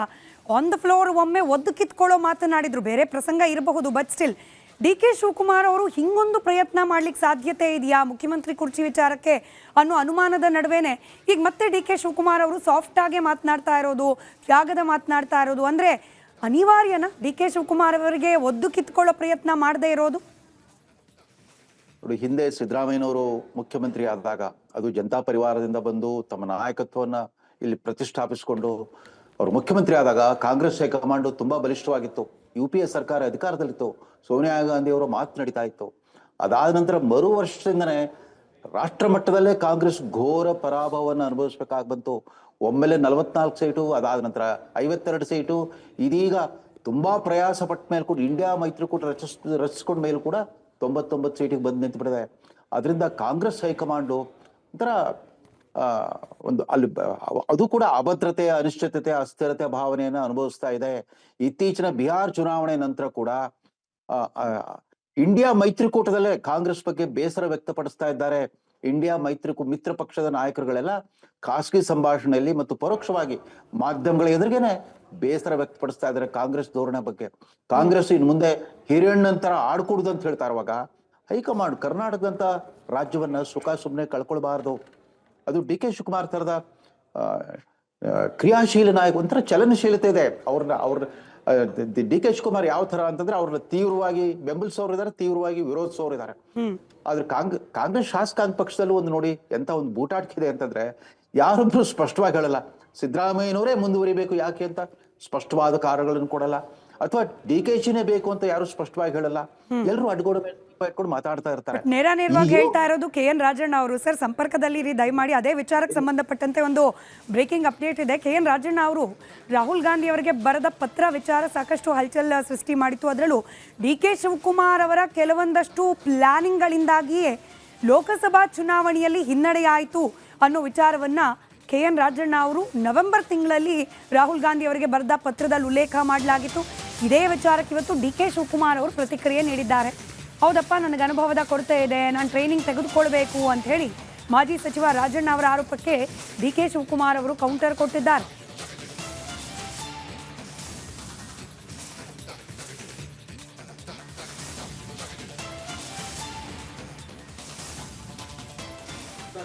ಆನ್ ದ ಫ್ಲೋರ್ ಒಮ್ಮೆ ಒದ್ದು ಕಿತ್ಕೊಳ್ಳೋ ಮಾತನಾಡಿದ್ರು, ಬೇರೆ ಪ್ರಸಂಗ ಇರಬಹುದು, but still D K Shivakumar ಅವರು ಹಿಂಗೊಂದು ಪ್ರಯತ್ನ ಮಾಡ್ಲಿಕ್ಕೆ ಸಾಧ್ಯತೆ ಇದೆಯಾ ಮುಖ್ಯಮಂತ್ರಿ ಕುರ್ಚಿ ವಿಚಾರಕ್ಕೆ ಅನ್ನೋ ಅನುಮಾನದ ನಡುವೆನೆ ಈಗ ಮತ್ತೆ ಡಿ ಕೆ ಶಿವಕುಮಾರ್ ಅವರು ಸಾಫ್ಟ್ ಆಗಿ ಮಾತನಾಡ್ತಾ ಇರೋದು, ತ್ಯಾಗದ ಮಾತನಾಡ್ತಾ ಇರೋದು, ಅಂದ್ರೆ ಅನಿವಾರ್ಯನ ಡಿ ಕೆ ಶಿವಕುಮಾರ್ ಅವರಿಗೆ ಒದ್ದು ಕಿತ್ಕೊಳ್ಳೋ ಪ್ರಯತ್ನ ಮಾಡದೇ ಇರೋದು? ನೋಡಿ, ಹಿಂದೆ ಸಿದ್ದರಾಮಯ್ಯನವರು ಮುಖ್ಯಮಂತ್ರಿ ಆದಾಗ ಅದು ಜನತಾ ಪರಿವಾರದಿಂದ ಬಂದು ತಮ್ಮ ನಾಯಕತ್ವವನ್ನ ಇಲ್ಲಿ ಪ್ರತಿಷ್ಠಾಪಿಸಿಕೊಂಡು ಅವರು ಮುಖ್ಯಮಂತ್ರಿ ಆದಾಗ ಕಾಂಗ್ರೆಸ್ ಹೈಕಮಾಂಡ್ ತುಂಬಾ ಬಲಿಷ್ಠವಾಗಿತ್ತು. UPA ಸರ್ಕಾರ ಅಧಿಕಾರದಲ್ಲಿತ್ತು. ಸೋನಿಯಾ ಗಾಂಧಿ ಅವರ ಮಾತು ನಡೀತಾ ಇತ್ತು. ಅದಾದ ನಂತರ ಮರು ವರ್ಷದಿಂದನೇ ರಾಷ್ಟ್ರ ಮಟ್ಟದಲ್ಲೇ ಕಾಂಗ್ರೆಸ್ ಘೋರ ಪರಾಭವವನ್ನು ಅನುಭವಿಸ್ಬೇಕಾಗಿ ಬಂತು. ಒಮ್ಮೆಲೆ 44 ಸೀಟು, ಅದಾದ ನಂತರ 52 ಸೀಟು. ಇದೀಗ ತುಂಬಾ ಪ್ರಯಾಸ ಪಟ್ಟ ಮೇಲೆ ಕೂಡ ಇಂಡಿಯಾ ಮೈತ್ರಿಕೂಟ ರಚಿಸ್ಕೊಂಡ ಮೇಲೂ ಕೂಡ 99 ಸೀಟಿಗೆ ಬಂದು ನಿಂತು ಬಿಟ್ಟಿದೆ. ಅದರಿಂದ ಕಾಂಗ್ರೆಸ್ ಹೈಕಮಾಂಡು ಒಂಥರ ಒಂದು ಅಲ್ಲಿ ಅದು ಕೂಡ ಅಭದ್ರತೆ, ಅನಿಶ್ಚಿತತೆ, ಅಸ್ಥಿರತೆ ಭಾವನೆಯನ್ನು ಅನುಭವಿಸ್ತಾ ಇದೆ. ಇತ್ತೀಚಿನ ಬಿಹಾರ್ ಚುನಾವಣೆ ನಂತರ ಕೂಡ ಇಂಡಿಯಾ ಮೈತ್ರಿಕೂಟದಲ್ಲೇ ಕಾಂಗ್ರೆಸ್ ಬಗ್ಗೆ ಬೇಸರ ವ್ಯಕ್ತಪಡಿಸ್ತಾ ಇದ್ದಾರೆ. ಇಂಡಿಯಾ ಮಿತ್ರ ಪಕ್ಷದ ನಾಯಕರುಗಳೆಲ್ಲ ಖಾಸಗಿ ಸಂಭಾಷಣೆಯಲ್ಲಿ ಮತ್ತು ಪರೋಕ್ಷವಾಗಿ ಮಾಧ್ಯಮಗಳ ಎದುರಿಗೇನೆ ಬೇಸರ ವ್ಯಕ್ತಪಡಿಸ್ತಾ ಇದ್ದಾರೆ ಕಾಂಗ್ರೆಸ್ ಧೋರಣೆ ಬಗ್ಗೆ. ಕಾಂಗ್ರೆಸ್ ಇನ್ನು ಮುಂದೆ ಹಿರಿಯಣ್ಣಂತರ ಆಡ್ಕೊಡುದು ಅಂತ ಹೇಳ್ತಾ ಇರುವಾಗ ಹೈಕಮಾಂಡ್ ಕರ್ನಾಟಕದಂತ ರಾಜ್ಯವನ್ನ ಸುಮ್ಮನೆ ಕಳ್ಕೊಳ್ಬಾರ್ದು. ಅದು DK ಶಿವಕುಮಾರ್ ತರದ ಕ್ರಿಯಾಶೀಲ ನಾಯಕ, ಒಂಥರ ಚಲನಶೀಲತೆ ಇದೆ ಅವ್ರ DK ಶಿವಕುಮಾರ್ ಯಾವ ತರ ಅಂತಂದ್ರೆ ಅವ್ರನ್ನ ತೀವ್ರವಾಗಿ ಬೆಂಬಲಿಸೋರು ಇದಾರೆ, ತೀವ್ರವಾಗಿ ವಿರೋಧಿಸೋರು ಇದಾರೆ. ಆದ್ರೆ ಕಾಂಗ್ರೆಸ್ ಶಾಸಕಾಂಗ ಪಕ್ಷದಲ್ಲೂ ಒಂದು ನೋಡಿ ಎಂತ ಒಂದು ಬೂಟಾಟಿಕೆ ಅಂತಂದ್ರೆ ಯಾರೊಬ್ರು ಸ್ಪಷ್ಟವಾಗಿ ಹೇಳಲ್ಲ. ಸಿದ್ದರಾಮಯ್ಯನವರೇ ಮುಂದುವರಿಬೇಕು ಯಾಕೆ ಅಂತ ಸ್ಪಷ್ಟವಾದ ಕಾರಣಗಳನ್ನು ಕೊಡಲ್ಲ, ಅಥವಾ DKಶಿನೇ ಬೇಕು ಅಂತ ಯಾರು ಸ್ಪಷ್ಟವಾಗಿ ಹೇಳಲ್ಲ. ಎಲ್ಲರೂ ಅಡ್ಗೋಡು ಇಟ್ಕೊಂಡು ಮಾತಾಡ್ತಾ ಇರ್ತಾರೆ. ನೇರವಾಗಿ ಹೇಳ್ತಾ ಇರೋದು KN ರಾಜಣ್ಣ ಅವರು. ಸರ್ ಸಂಪರ್ಕದಲ್ಲಿ ಇರಿ ದಯಮಾಡಿ. ಅದೇ ವಿಚಾರಕ್ಕೆ ಸಂಬಂಧಪಟ್ಟಂತೆ ಒಂದು ಬ್ರೇಕಿಂಗ್ ಅಪ್ಡೇಟ್ ಇದೆ. KN ರಾಜಣ್ಣ ಅವರು ರಾಹುಲ್ ಗಾಂಧಿ ಅವರಿಗೆ ಬರೆದ ಪತ್ರ ವಿಚಾರ ಸಾಕಷ್ಟು ಹಲ್ಚಲ್ ಸೃಷ್ಟಿ ಮಾಡಿತ್ತು. ಅದರಲ್ಲೂ DK ಶಿವಕುಮಾರ್ ಅವರ ಕೆಲವೊಂದಷ್ಟು ಪ್ಲಾನಿಂಗ್ಗಳಿಂದಾಗಿಯೇ ಲೋಕಸಭಾ ಚುನಾವಣೆಯಲ್ಲಿ ಹಿನ್ನಡೆಯಾಯಿತು ಅನ್ನೋ ವಿಚಾರವನ್ನ KN ರಾಜಣ್ಣ ಅವರು ನವೆಂಬರ್ ತಿಂಗಳಲ್ಲಿ ರಾಹುಲ್ ಗಾಂಧಿ ಅವರಿಗೆ ಬರೆದ ಪತ್ರದಲ್ಲಿ ಉಲ್ಲೇಖ ಮಾಡಲಾಗಿತ್ತು. ಇದೇ ವಿಚಾರಕ್ಕೆ ಇವತ್ತು DK ಶಿವಕುಮಾರ್ ಅವರು ಪ್ರತಿಕ್ರಿಯೆ ನೀಡಿದ್ದಾರೆ. ಹೌದಪ್ಪ, ನನಗೆ ಅನುಭವದ ಕೊರತೆ ಇದೆ, ನಾನು ಟ್ರೈನಿಂಗ್ ತೆಗೆದುಕೊಳ್ಬೇಕು ಅಂತ ಹೇಳಿ ಮಾಜಿ ಸಚಿವ ರಾಜಣ್ಣ ಅವರ ಆರೋಪಕ್ಕೆ DK ಶಿವಕುಮಾರ್ ಅವರು ಕೌಂಟರ್ ಕೊಟ್ಟಿದ್ದಾರೆ.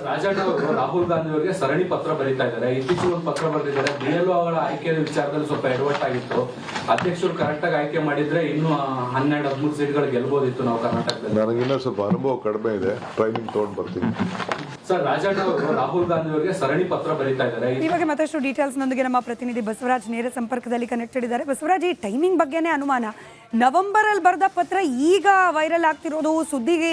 ರಾಜಣ್ಣ ಅವರು ರಾಹುಲ್ ಗಾಂಧಿ ಅವರಿಗೆ ಸರಣಿ ಪತ್ರ ಬರೀತಾ ಇದ್ದಾರೆ. ಇತ್ತೀಚೆಗೆ ಒಂದು ಪತ್ರ ಬರೆದಿದ್ದಾರೆ. BLO ಅವರ ಆಯ್ಕೆಯ ವಿಚಾರದಲ್ಲಿ ಸ್ವಲ್ಪ ಎಡವಟ್ಟಾಗಿತ್ತು. ಅಧ್ಯಕ್ಷರು ಕರೆಕ್ಟ್ ಆಗಿ ಆಯ್ಕೆ ಮಾಡಿದ್ರೆ ಇನ್ನು 12-13 ಸೀಟ್ಗಳು ಗೆಲ್ಬೋದಿತ್ತು ನಾವು ಕರ್ನಾಟಕದಲ್ಲಿ. ನನಗಿನ್ನ ಸ್ವಲ್ಪ ಅನುಭವ ಕಡಿಮೆ ಇದೆ, ಟ್ರೈನಿಂಗ್ ತಗೊಂಡು ಬರ್ತೀನಿ. ಸರ್, ರಾಜಣ್ಣ ಅವರು ರಾಹುಲ್ ಗಾಂಧಿ ಅವರಿಗೆ ಸರಣಿ ಪತ್ರ ಬರೀತಾ ಇದ್ದಾರೆ. ಈ ಬಗ್ಗೆ ಮತ್ತಷ್ಟು ಡೀಟೇಲ್ಸ್ ನೊಂದಿಗೆ ನಮ್ಮ ಪ್ರತಿನಿಧಿ ಬಸವರಾಜ್ ನೇರ ಸಂಪರ್ಕದಲ್ಲಿ ಕನೆಕ್ಟೆಡ್ ಇದ್ದಾರೆ. ಬಸವರಾಜ್, ಈ ಟೈಮಿಂಗ್ ಬಗ್ಗೆನೇ ಅನುಮಾನ. ನವೆಂಬರ್ ಅಲ್ಲಿ ಬರೆದ ಪತ್ರ ಈಗ ವೈರಲ್ ಆಗ್ತಿರೋದು, ಸುದ್ದಿಗೆ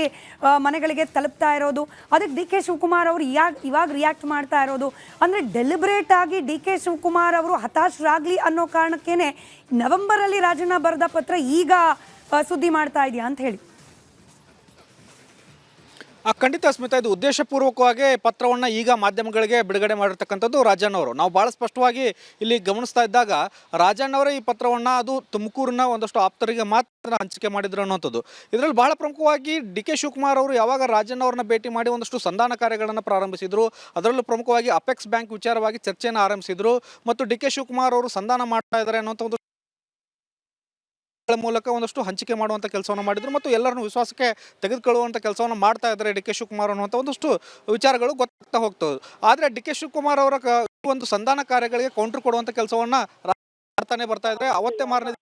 ಮನೆಗಳಿಗೆ ತಲುಪ್ತಾ ಇರೋದು, ಅದಕ್ಕೆ DK ಶಿವಕುಮಾರ್ ಅವರು ಇವಾಗ ರಿಯಾಕ್ಟ್ ಮಾಡ್ತಾ ಇರೋದು ಅಂದ್ರೆ ಡೆಲಿಬ್ರೇಟ್ ಆಗಿ DK ಶಿವಕುಮಾರ್ ಅವರು ಹತಾಶರಾಗ್ಲಿ ಅನ್ನೋ ಕಾರಣಕ್ಕೇನೆ ನವೆಂಬರ್ ಅಲ್ಲಿ ರಾಜಣ್ಣ ಬರೆದ ಪತ್ರ ಈಗ ಸುದ್ದಿ ಮಾಡ್ತಾ ಇದೆಯಾ ಅಂತ ಹೇಳಿ? ಖಂಡಿತ ಸ್ಮಿತಾ, ಇದು ಉದ್ದೇಶಪೂರ್ವಕವಾಗಿ ಪತ್ರವನ್ನು ಈಗ ಮಾಧ್ಯಮಗಳಿಗೆ ಬಿಡುಗಡೆ ಮಾಡಿರ್ತಕ್ಕಂಥದ್ದು ರಾಜಣ್ಣ ಅವರು. ನಾವು ಭಾಳ ಸ್ಪಷ್ಟವಾಗಿ ಇಲ್ಲಿ ಗಮನಿಸ್ತಾ ಇದ್ದಾಗ ರಾಜಣ್ಣವರೇ ಈ ಪತ್ರವನ್ನು ಅದು ತುಮಕೂರಿನ ಒಂದಷ್ಟು ಆಪ್ತರಿಗೆ ಮಾತ್ರ ಹಂಚಿಕೆ ಮಾಡಿದ್ರು ಅನ್ನೋಂಥದ್ದು. ಇದರಲ್ಲಿ ಬಹಳ ಪ್ರಮುಖವಾಗಿ DK ಶಿವಕುಮಾರ್ ಅವರು ಯಾವಾಗ ರಾಜಣ್ಣ ಅವ್ರನ್ನ ಭೇಟಿ ಮಾಡಿ ಒಂದಷ್ಟು ಸಂಧಾನ ಕಾರ್ಯಗಳನ್ನು ಪ್ರಾರಂಭಿಸಿದರು, ಅದರಲ್ಲೂ ಪ್ರಮುಖವಾಗಿ ಅಪೆಕ್ಸ್ ಬ್ಯಾಂಕ್ ವಿಚಾರವಾಗಿ ಚರ್ಚೆಯನ್ನು ಆರಂಭಿಸಿದರು ಮತ್ತು DK ಶಿವಕುಮಾರ್ ಅವರು ಸಂಧಾನ ಮಾಡ್ತಾ ಇದ್ದಾರೆ ಅನ್ನೋಂಥ ಒಂದು ಮೂಲಕ ಒಂದಷ್ಟು ಹಂಚಿಕೆ ಮಾಡುವಂಥ ಕೆಲಸವನ್ನು ಮಾಡಿದ್ರು ಮತ್ತು ಎಲ್ಲರನ್ನು ವಿಶ್ವಾಸಕ್ಕೆ ತೆಗೆದುಕೊಳ್ಳುವಂಥ ಕೆಲಸವನ್ನು ಮಾಡ್ತಾ ಇದ್ದಾರೆ DK ಶಿವಕುಮಾರ್ ಅನ್ನುವಂಥ ಒಂದಷ್ಟು ವಿಚಾರಗಳು ಗೊತ್ತಾಗ್ತಾ ಹೋಗ್ತವೆ. ಆದರೆ DK ಶಿವಕುಮಾರ್ ಅವರ ಒಂದು ಸಂಧಾನ ಕಾರ್ಯಗಳಿಗೆ ಕೌಂಟರ್ ಕೊಡುವಂಥ ಕೆಲಸವನ್ನ ಮಾಡ್ತಾನೆ ಬರ್ತಾ ಇದ್ದಾರೆ. ಅವತ್ತೇ ಮಾರನೇ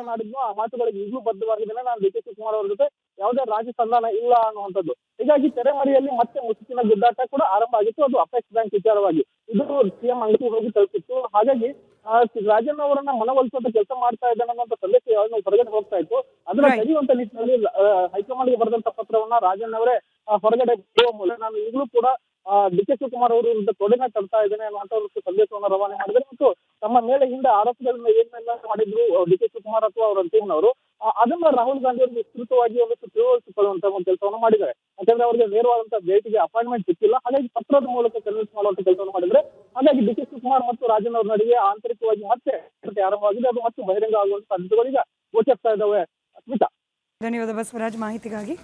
ಮಾಡಿದ್ನು ಆ ಮಾತುಗಳಿಗೆ ಈಗಲೂ ಬದ್ಧವಾಗಿದ್ದೇನೆ. ನಾನು DK ಶಿವಕುಮಾರ್ ಅವರ ಜೊತೆ ಯಾವುದೇ ರಾಜ್ಯ ಸಂಧಾನ ಇಲ್ಲ ಅನ್ನುವಂಥದ್ದು. ಹೀಗಾಗಿ ತೆರೆಮರೆಯಲ್ಲಿ ಮತ್ತೆ ಮುಸುಕಿನ ಗುದ್ದಾಟ ಕೂಡ ಆರಂಭ ಆಗಿತ್ತು. ಅದು ಅಪೆಕ್ಸ್ ಬ್ಯಾಂಕ್ ವಿಚಾರವಾಗಿ ಇದು CM ಅಂಗಡಿ ಹೋಗಿ ತಲುಪಿತ್ತು. ಹಾಗಾಗಿ ರಾಜಣ್ಣ ಅವರನ್ನ ಮನವೊಲಿಸುವಂತ ಕೆಲಸ ಮಾಡ್ತಾ ಇದ್ದಾನೆ ಅನ್ನೋ ಸಂದೇಶ ಹೊರಗಡೆ ಹೋಗ್ತಾ ಇತ್ತು. ಅದನ್ನ ತೆಗೆಯುವಂತ ನಿಟ್ಟಿನಲ್ಲಿ ಹೈಕಮಾಂಡ್ಗೆ ಬರೆದಂತ ಪತ್ರವನ್ನ ರಾಜಣ್ಣ ಅವರೇ ಹೊರಗಡೆ ಬರುವ ಮೂಲಕ ನಾನು ಈಗಲೂ ಕೂಡ DK ಶಿವಕುಮಾರ್ ಅವರು ತೊಡೆನ ತರ್ತಾ ಇದ್ದೇನೆ ಅನ್ನುವಂತ ಒಂದು ಸಂದೇಶವನ್ನು ರವಾನೆ ಮಾಡಿದ್ದಾರೆ ಮತ್ತು ತಮ್ಮ ಮೇಲೆ ಹಿಂದೆ ಆರೋಪಗಳನ್ನ ಏನೆಲ್ಲ ಮಾಡಿದ್ರು DK ಶಿವಕುಮಾರ್ ಅಥವಾ ಅವರ ಟೀಮ್ನವರು ಅದನ್ನ ರಾಹುಲ್ ಗಾಂಧಿ ಅವರು ವಿಸ್ತೃತವಾಗಿ ಒಂದಷ್ಟು ತಿಳುವಳಿಸಿಕೊಳ್ಳುವಂತ ಒಂದು ಕೆಲಸವನ್ನು ಮಾಡಿದ್ದಾರೆ. ಯಾಕಂದ್ರೆ ಅವರಿಗೆ ನೇರವಾದಂತಹ ಭೇಟಿಗೆ ಅಪಾಯಿಂಟ್ಮೆಂಟ್ ಸಿಕ್ಕಿಲ್ಲ. ಹಾಗಾಗಿ ಪತ್ರದ ಮೂಲಕ ಕನ್ವಿನ್ಸ್ ಮಾಡುವಂತ ಕೆಲಸವನ್ನು ಮಾಡಿದ್ರೆ ಹಾಗಾಗಿ DK ಶಿವಕುಮಾರ್ ಮತ್ತು ರಾಜಣ್ಣ ಅವರ ನಡುವೆ ಆಂತರಿಕವಾಗಿ ಮತ್ತೆ ಆರಂಭವಾಗಿದೆ. ಅದು ಮತ್ತೆ ಬಹಿರಂಗ ಆಗುವಂತ ಸಾಧ್ಯತೆಗಳು ಈಗ ಗೋಚರಿಸ್ತಾ ಇದ್ದಾವೆ. ಸ್ಮಿತಾ, ಧನ್ಯವಾದ ಬಸವರಾಜ್ ಮಾಹಿತಿಗಾಗಿ.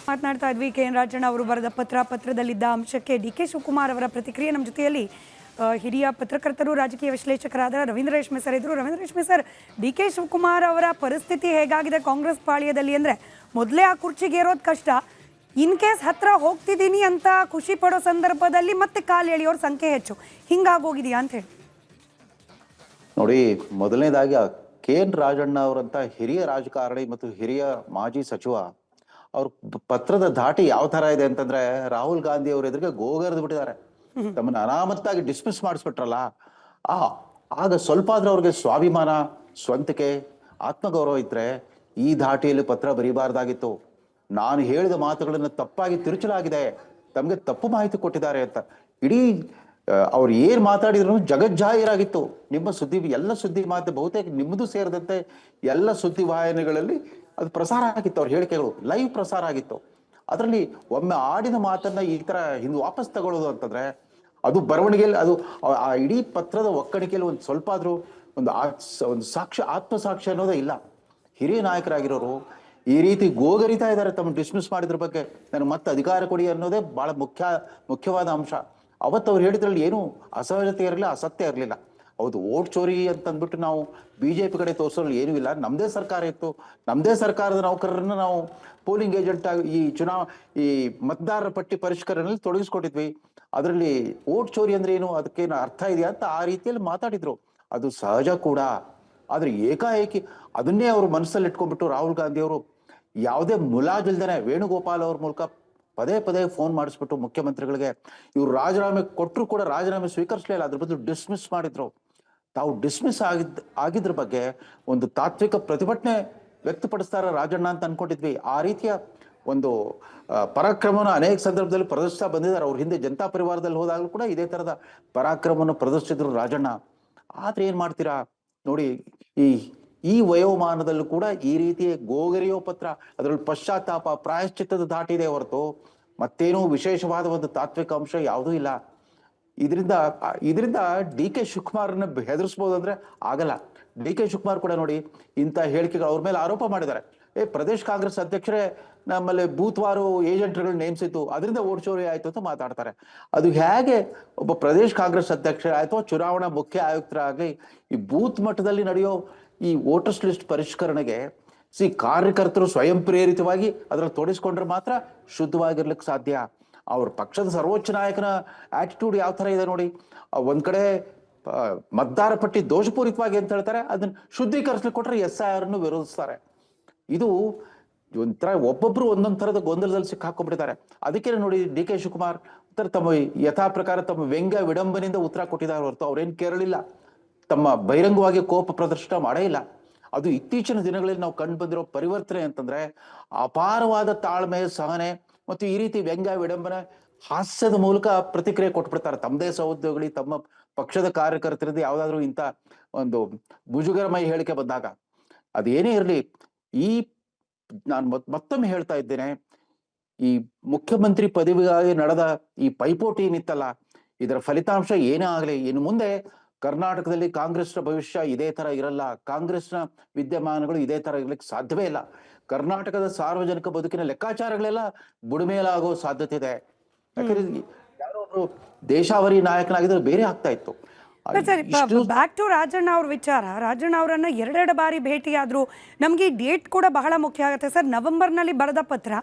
ಮಾತನಾಡ್ತಾ ಇದ್ವಿ KN ರಾಜಣ್ಣ ಅವರು ಬರೆದ ಪತ್ರದಲ್ಲಿದ್ದ ಅಂಶಕ್ಕೆ DK ಶಿವಕುಮಾರ್ ಅವರ ಪ್ರತಿಕ್ರಿಯೆ. ನಮ್ಮ ಜೊತೆಯಲ್ಲಿ ಹಿರಿಯ ಪತ್ರಕರ್ತರು, ರಾಜಕೀಯ ವಿಶ್ಲೇಷಕರಾದ ರವೀಂದ್ರ ರೇಷ್ಮೆ ಸರ್ ಇದ್ರು. ರವೀಂದ್ರ ರೇಷ್ಮೆ ಸರ್, DK ಶಿವಕುಮಾರ್ ಅವರ ಪರಿಸ್ಥಿತಿ ಹೇಗಾಗಿದೆ ಕಾಂಗ್ರೆಸ್ ಪಾಳ್ಯದಲ್ಲಿ ಅಂದ್ರೆ ಮೊದಲೇ ಆ ಕುರ್ಚಿಗೆ ಏರೋದು ಕಷ್ಟ, ಇನ್ ಕೇಸ್ ಹತ್ರ ಹೋಗ್ತಿದ್ದೀನಿ ಅಂತ ಖುಷಿ ಪಡೋ ಸಂದರ್ಭದಲ್ಲಿ ಮತ್ತೆ ಕಾಲು ಎಳೆಯೋರ ಸಂಖ್ಯೆ ಹೆಚ್ಚು, ಹಿಂಗಾಗೋಗಿದೆಯಾ ಅಂತ ಹೇಳಿ? ನೋಡಿ, ಮೊದಲನೇದಾಗಿ KN ರಾಜಣ್ಣ ಅವರಂತ ಹಿರಿಯ ರಾಜಕಾರಣಿ ಮತ್ತು ಹಿರಿಯ ಮಾಜಿ ಸಚಿವ ಅವ್ರ ಪತ್ರದ ಧಾಟಿ ಯಾವ ತರ ಇದೆ ಅಂತಂದ್ರೆ ರಾಹುಲ್ ಗಾಂಧಿ ಅವ್ರ ಎದುರಿಗೆ ಗೋಗರ್ದು ಬಿಟ್ಟಿದ್ದಾರೆ. ತಮ್ಮನ್ನ ಅನಾಮತ್ತಾಗಿ ಡಿಸ್ಮಿಸ್ ಮಾಡಿಸ್ಬಿಟ್ರಲ್ಲ, ಆಗ ಸ್ವಲ್ಪ ಆದ್ರೂ ಅವ್ರಿಗೆ ಸ್ವಾಭಿಮಾನ, ಸ್ವಂತಿಕೆ, ಆತ್ಮಗೌರವ ಇದ್ರೆ ಈ ಧಾಟಿಯಲ್ಲಿ ಪತ್ರ ಬರೀಬಾರ್ದಾಗಿತ್ತು. ನಾನು ಹೇಳಿದ ಮಾತುಗಳನ್ನು ತಪ್ಪಾಗಿ ತಿರುಚಲಾಗಿದೆ, ತಮಗೆ ತಪ್ಪು ಮಾಹಿತಿ ಕೊಟ್ಟಿದ್ದಾರೆ ಅಂತ ಇಡೀ ಅವ್ರು ಏನ್ ಮಾತಾಡಿದ್ರು ಜಗಜ್ಜಾಹೀರಾಗಿತ್ತು. ನಿಮ್ಮ ಸುದ್ದಿ, ಎಲ್ಲ ಸುದ್ದಿ ಮಾತು ಬಹುತೇಕ ನಿಮ್ಮದು ಸೇರಿದಂತೆ ಎಲ್ಲ ಸುದ್ದಿ ವಾಹಿನಿಗಳಲ್ಲಿ ಅದು ಪ್ರಸಾರ ಆಗಿತ್ತು. ಅವ್ರ ಹೇಳಿಕೆಗಳು ಲೈವ್ ಪ್ರಸಾರ ಆಗಿತ್ತು. ಅದರಲ್ಲಿ ಒಮ್ಮೆ ಆಡಿದ ಮಾತನ್ನ ಈ ತರ ಹಿಂದೆ ವಾಪಸ್ ತಗೊಳ್ಳೋದು ಅಂತಂದ್ರೆ ಅದು ಬರವಣಿಗೆಯಲ್ಲಿ, ಅದು ಆ ಇಡೀ ಪತ್ರದ ಒಕ್ಕಣಿಕೆಯಲ್ಲಿ ಒಂದು ಸ್ವಲ್ಪ ಆದ್ರೂ ಒಂದು ಸಾಕ್ಷ್ಯ, ಆತ್ಮಸಾಕ್ಷಿ ಅನ್ನೋದೇ ಇಲ್ಲ. ಹಿರಿಯ ನಾಯಕರಾಗಿರೋರು ಈ ರೀತಿ ಗೋಗರಿತಾ ಇದ್ದಾರೆ ತಮ್ಮ ಡಿಸ್ಮಿಸ್ ಮಾಡಿದ್ರ ಬಗ್ಗೆ. ನನಗೆ ಮತ್ತೆ ಅಧಿಕಾರ ಕೊಡಿ ಅನ್ನೋದೇ ಬಹಳ ಮುಖ್ಯವಾದ ಅಂಶ. ಅವತ್ತು ಅವ್ರು ಹೇಳಿದ್ರಲ್ಲಿ ಏನು ಅಸಹಜತೆ ಇರಲಿಲ್ಲ, ಅಸತ್ಯ ಇರಲಿಲ್ಲ. ಹೌದು, ಓಟ್ ಚೋರಿ ಅಂತ ಅಂದ್ಬಿಟ್ಟು ನಾವು ಬಿಜೆಪಿ ಕಡೆ ತೋರಿಸೋದ್ರಲ್ಲಿ ಏನೂ ಇಲ್ಲ. ನಮ್ಮದೇ ಸರ್ಕಾರ ಇತ್ತು, ನಮ್ಮದೇ ಸರ್ಕಾರದ ನೌಕರರನ್ನ ನಾವು ಪೋಲಿಂಗ್ ಏಜೆಂಟ್ ಆಗಿ ಈ ಮತದಾರರ ಪಟ್ಟಿ ಪರಿಷ್ಕರಣೆಯಲ್ಲಿ ತೊಡಗಿಸ್ಕೊಟ್ಟಿದ್ವಿ. ಅದರಲ್ಲಿ ಓಟ್ ಚೋರಿ ಅಂದ್ರೆ ಏನು, ಅದಕ್ಕೇನು ಅರ್ಥ ಇದೆಯಾ ಅಂತ ಆ ರೀತಿಯಲ್ಲಿ ಮಾತಾಡಿದ್ರು. ಅದು ಸಹಜ ಕೂಡ. ಆದ್ರೆ ಏಕಾಏಕಿ ಅದನ್ನೇ ಅವರು ಮನಸ್ಸಲ್ಲಿ ಇಟ್ಕೊಂಡ್ಬಿಟ್ಟು ರಾಹುಲ್ ಗಾಂಧಿ ಅವರು ಯಾವುದೇ ಮುಲಾಜಿಲ್ದೇನೆ ವೇಣುಗೋಪಾಲ್ ಅವ್ರ ಮೂಲಕ ಪದೇ ಪದೇ ಫೋನ್ ಮಾಡಿಸ್ಬಿಟ್ಟು ಮುಖ್ಯಮಂತ್ರಿಗಳಿಗೆ ಇವ್ರು ರಾಜೀನಾಮೆ ಕೊಟ್ಟರು ಕೂಡ ರಾಜೀನಾಮೆ ಸ್ವೀಕರಿಸಲಿಲ್ಲ, ಅದ್ರ ಬದಲು ಡಿಸ್ಮಿಸ್ ಮಾಡಿದ್ರು. ತಾವು ಡಿಸ್ಮಿಸ್ ಆಗಿದ್ರ ಬಗ್ಗೆ ಒಂದು ತಾತ್ವಿಕ ಪ್ರತಿಭಟನೆ ವ್ಯಕ್ತಪಡಿಸ್ತಾರ ರಾಜಣ್ಣ ಅಂತ ಅನ್ಕೊಂಡಿದ್ವಿ. ಆ ರೀತಿಯ ಒಂದು ಪರಾಕ್ರಮನ ಅನೇಕ ಸಂದರ್ಭದಲ್ಲಿ ಪ್ರದರ್ಶಿಸ್ತಾ ಬಂದಿದ್ದಾರೆ. ಅವ್ರ ಹಿಂದೆ ಜನತಾ ಪರಿವಾರದಲ್ಲಿ ಹೋದಾಗಲೂ ಕೂಡ ಇದೇ ತರದ ಪರಾಕ್ರಮವನ್ನು ಪ್ರದರ್ಶಿಸಿದ್ರು ರಾಜಣ್ಣ. ಆದ್ರೆ ಏನ್ ಮಾಡ್ತೀರಾ ನೋಡಿ, ಈ ವಯೋಮಾನದಲ್ಲೂ ಕೂಡ ಈ ರೀತಿಯ ಗೋಗರಿಯೋ ಪತ್ರ, ಅದರಲ್ಲಿ ಪಶ್ಚಾತ್ತಾಪ, ಪ್ರಾಯಶ್ಚಿತ್ತದ ದಾಟಿದೆ ಹೊರತು ಮತ್ತೇನೂ ವಿಶೇಷವಾದ ಒಂದು ತಾತ್ವಿಕ ಅಂಶ ಯಾವುದೂ ಇಲ್ಲ. ಇದರಿಂದ ಡಿ ಕೆ ಶಿವಕುಮಾರ್ನ ಹೆದರ್ಸ್ಬೋದು ಅಂದ್ರೆ ಆಗಲ್ಲ. ಡಿ ಕೆ ಶಿವಕುಮಾರ್ ಕೂಡ ನೋಡಿ ಇಂಥ ಹೇಳಿಕೆಗಳು ಅವ್ರ ಮೇಲೆ ಆರೋಪ ಮಾಡಿದ್ದಾರೆ. ಪ್ರದೇಶ್ ಕಾಂಗ್ರೆಸ್ ಅಧ್ಯಕ್ಷರೇ ನಮ್ಮಲ್ಲಿ ಬೂತ್ವಾರು ಏಜೆಂಟ್ಗಳು ನೇಮಿಸಿತ್ತು, ಅದರಿಂದ ಓಟ್ ಚೋರಿ ಆಯ್ತು ಅಂತ ಮಾತಾಡ್ತಾರೆ. ಅದು ಹೇಗೆ ಒಬ್ಬ ಪ್ರದೇಶ್ ಕಾಂಗ್ರೆಸ್ ಅಧ್ಯಕ್ಷ ಆಯ್ತು, ಚುನಾವಣಾ ಮುಖ್ಯ ಆಯುಕ್ತರಾಗಿ ಈ ಬೂತ್ ಮಟ್ಟದಲ್ಲಿ ನಡೆಯೋ ಈ ವೋಟರ್ಸ್ ಲಿಸ್ಟ್ ಪರಿಷ್ಕರಣೆಗೆ ಕಾರ್ಯಕರ್ತರು ಸ್ವಯಂ ಪ್ರೇರಿತವಾಗಿ ಅದರಲ್ಲಿ ತೊಡಗಿಸ್ಕೊಂಡ್ರೆ ಮಾತ್ರ ಶುದ್ಧವಾಗಿರ್ಲಿಕ್ಕೆ ಸಾಧ್ಯ. ಅವ್ರ ಪಕ್ಷದ ಸರ್ವೋಚ್ಚ ನಾಯಕನ ಆಟಿಟ್ಯೂಡ್ ಯಾವ ತರ ಇದೆ ನೋಡಿ. ಒಂದ್ ಕಡೆ ಮತದಾರ ಪಟ್ಟಿ ದೋಷಪೂರಿತವಾಗಿ ಅಂತ ಹೇಳ್ತಾರೆ, ಅದನ್ನ ಶುದ್ಧೀಕರಿಸ್ಲಿಕ್ಕೆ ಕೊಟ್ರೆ SIR ಅನ್ನು ವಿರೋಧಿಸ್ತಾರೆ. ಇದು ಒಂಥರ ಒಬ್ಬೊಬ್ರು ಒಂದೊಂದ್ ತರದ ಗೊಂದಲದಲ್ಲಿ ಸಿಕ್ಕಾಕೊಂಡ್ಬಿಟ್ಟಿದ್ದಾರೆ. ಅದಕ್ಕೆ ನೋಡಿ ಡಿ ಕೆ ಶಿವಕುಮಾರ್ ತಮ್ಮ ಯಥಾ ಪ್ರಕಾರ ತಮ್ಮ ವ್ಯಂಗ್ಯ ವಿಡಂಬನೆಯಿಂದ ಉತ್ತರ ಕೊಟ್ಟಿದ್ದಾರೆ ಹೊರತು ಅವ್ರೇನ್ ಕೇರಳಿಲ್ಲ, ತಮ್ಮ ಬಹಿರಂಗವಾಗಿ ಕೋಪ ಪ್ರದರ್ಶನ ಮಾಡೇ ಇಲ್ಲ. ಅದು ಇತ್ತೀಚಿನ ದಿನಗಳಲ್ಲಿ ನಾವು ಕಂಡು ಬಂದಿರೋ ಪರಿವರ್ತನೆ ಅಂತಂದ್ರೆ ಅಪಾರವಾದ ತಾಳ್ಮೆ, ಸಹನೆ ಮತ್ತು ಈ ರೀತಿ ವ್ಯಂಗ್ಯ ವಿಡಂಬನೆ, ಹಾಸ್ಯದ ಮೂಲಕ ಪ್ರತಿಕ್ರಿಯೆ ಕೊಟ್ಬಿಡ್ತಾರೆ. ತಮ್ಮದೇ ಸಹೋದ್ಯೋಗಿ, ತಮ್ಮ ಪಕ್ಷದ ಕಾರ್ಯಕರ್ತರಿಂದ ಯಾವ್ದಾದ್ರು ಇಂಥ ಒಂದು ಮುಜುಗರಮಯ ಹೇಳಿಕೆ ಬಂದಾಗ ಅದೇನೇ ಇರಲಿ, ನಾನು ಮತ್ತೊಮ್ಮೆ ಹೇಳ್ತಾ ಇದ್ದೇನೆ, ಈ ಮುಖ್ಯಮಂತ್ರಿ ಪದವಿಗಾಗಿ ನಡೆದ ಈ ಪೈಪೋಟಿ ಏನಿತ್ತಲ್ಲ, ಇದರ ಫಲಿತಾಂಶ ಏನೇ ಆಗಲಿ, ಇನ್ನು ಮುಂದೆ ಕರ್ನಾಟಕದಲ್ಲಿ ಕಾಂಗ್ರೆಸ್ನ ಭವಿಷ್ಯ ಇದೇ ತರ ಇರಲ್ಲ. ಕಾಂಗ್ರೆಸ್ನ ವಿದ್ಯಮಾನಗಳು ಇದೇ ತರ ಇರ್ಲಿಕ್ಕೆ ಸಾಧ್ಯವೇ ಇಲ್ಲ. ಕರ್ನಾಟಕದ ಸಾರ್ವಜನಿಕ ಬದುಕಿನ ಲೆಕ್ಕಾಚಾರಗಳೆಲ್ಲ ಬುಡಮೇಲಾಗೋ ಸಾಧ್ಯತೆ ಇದೆ. ಯಾಕಂದ್ರೆ ಯಾರೋ ಒಬ್ರು ದೇಶಾವರಿ ನಾಯಕನಾಗಿದ್ರೆ ಬೇರೆ ಆಗ್ತಾ ಇತ್ತು. ಬ್ಯಾಕ್ ಟು ರಾಜಣ್ಣ ಅವ್ರ ವಿಚಾರ. ರಾಜಣ್ಣ ಅವರನ್ನ ಎರಡೆರಡು ಬಾರಿ ಭೇಟಿಯಾದ್ರು. ನಮ್ಗೆ ಈ ಡೇಟ್ ಕೂಡ ಬಹಳ ಮುಖ್ಯ ಆಗುತ್ತೆ ಸರ್. ನವೆಂಬರ್ನಲ್ಲಿ ಬರೆದ ಪತ್ರ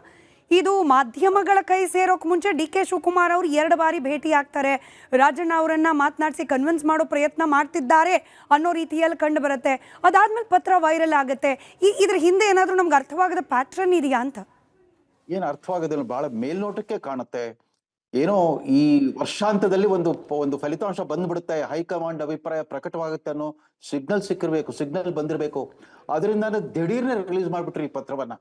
ಇದು ಮಾಧ್ಯಮಗಳ ಕೈ ಸೇರೋಕ್ ಮುಂಚೆ ಡಿ ಕೆ ಶಿವಕುಮಾರ್ ಅವರು 2 ಬಾರಿ ಭೇಟಿ ಆಗ್ತಾರೆ. ರಾಜಣ್ಣ ಅವರನ್ನ ಮಾತನಾಡಿಸಿ ಕನ್ವಿನ್ಸ್ ಮಾಡೋ ಪ್ರಯತ್ನ ಮಾಡ್ತಿದ್ದಾರೆ ಅನ್ನೋ ರೀತಿಯಲ್ಲಿ ಕಂಡು ಬರುತ್ತೆ. ಅದಾದ್ಮೇಲೆ ಪತ್ರ ವೈರಲ್ ಆಗುತ್ತೆ. ಇದ್ರ ಹಿಂದೆ ಏನಾದ್ರೂ ನಮ್ಗೆ ಅರ್ಥವಾಗದ ಪ್ಯಾಟ್ರನ್ ಇದೆಯಾ ಅಂತ? ಏನ್ ಅರ್ಥವಾಗೋದಿಲ್ಲ, ಬಹಳ ಮೇಲ್ನೋಟಕ್ಕೆ ಕಾಣುತ್ತೆ. ಏನೋ ಈ ವರ್ಷಾಂತದಲ್ಲಿ ಒಂದು ಫಲಿತಾಂಶ ಬಂದ್ಬಿಡುತ್ತೆ, ಹೈಕಮಾಂಡ್ ಅಭಿಪ್ರಾಯ ಪ್ರಕಟವಾಗುತ್ತೆ ಅನ್ನೋ ಸಿಗ್ನಲ್ ಸಿಕ್ಕಿರ್ಬೇಕು, ಸಿಗ್ನಲ್ ಬಂದಿರಬೇಕು. ಅದರಿಂದ ದಿಢೀರ್ನೆ ರಿಲೀಸ್ ಮಾಡ್ಬಿಟ್ರಿ ಈ ಪತ್ರವನ್ನ.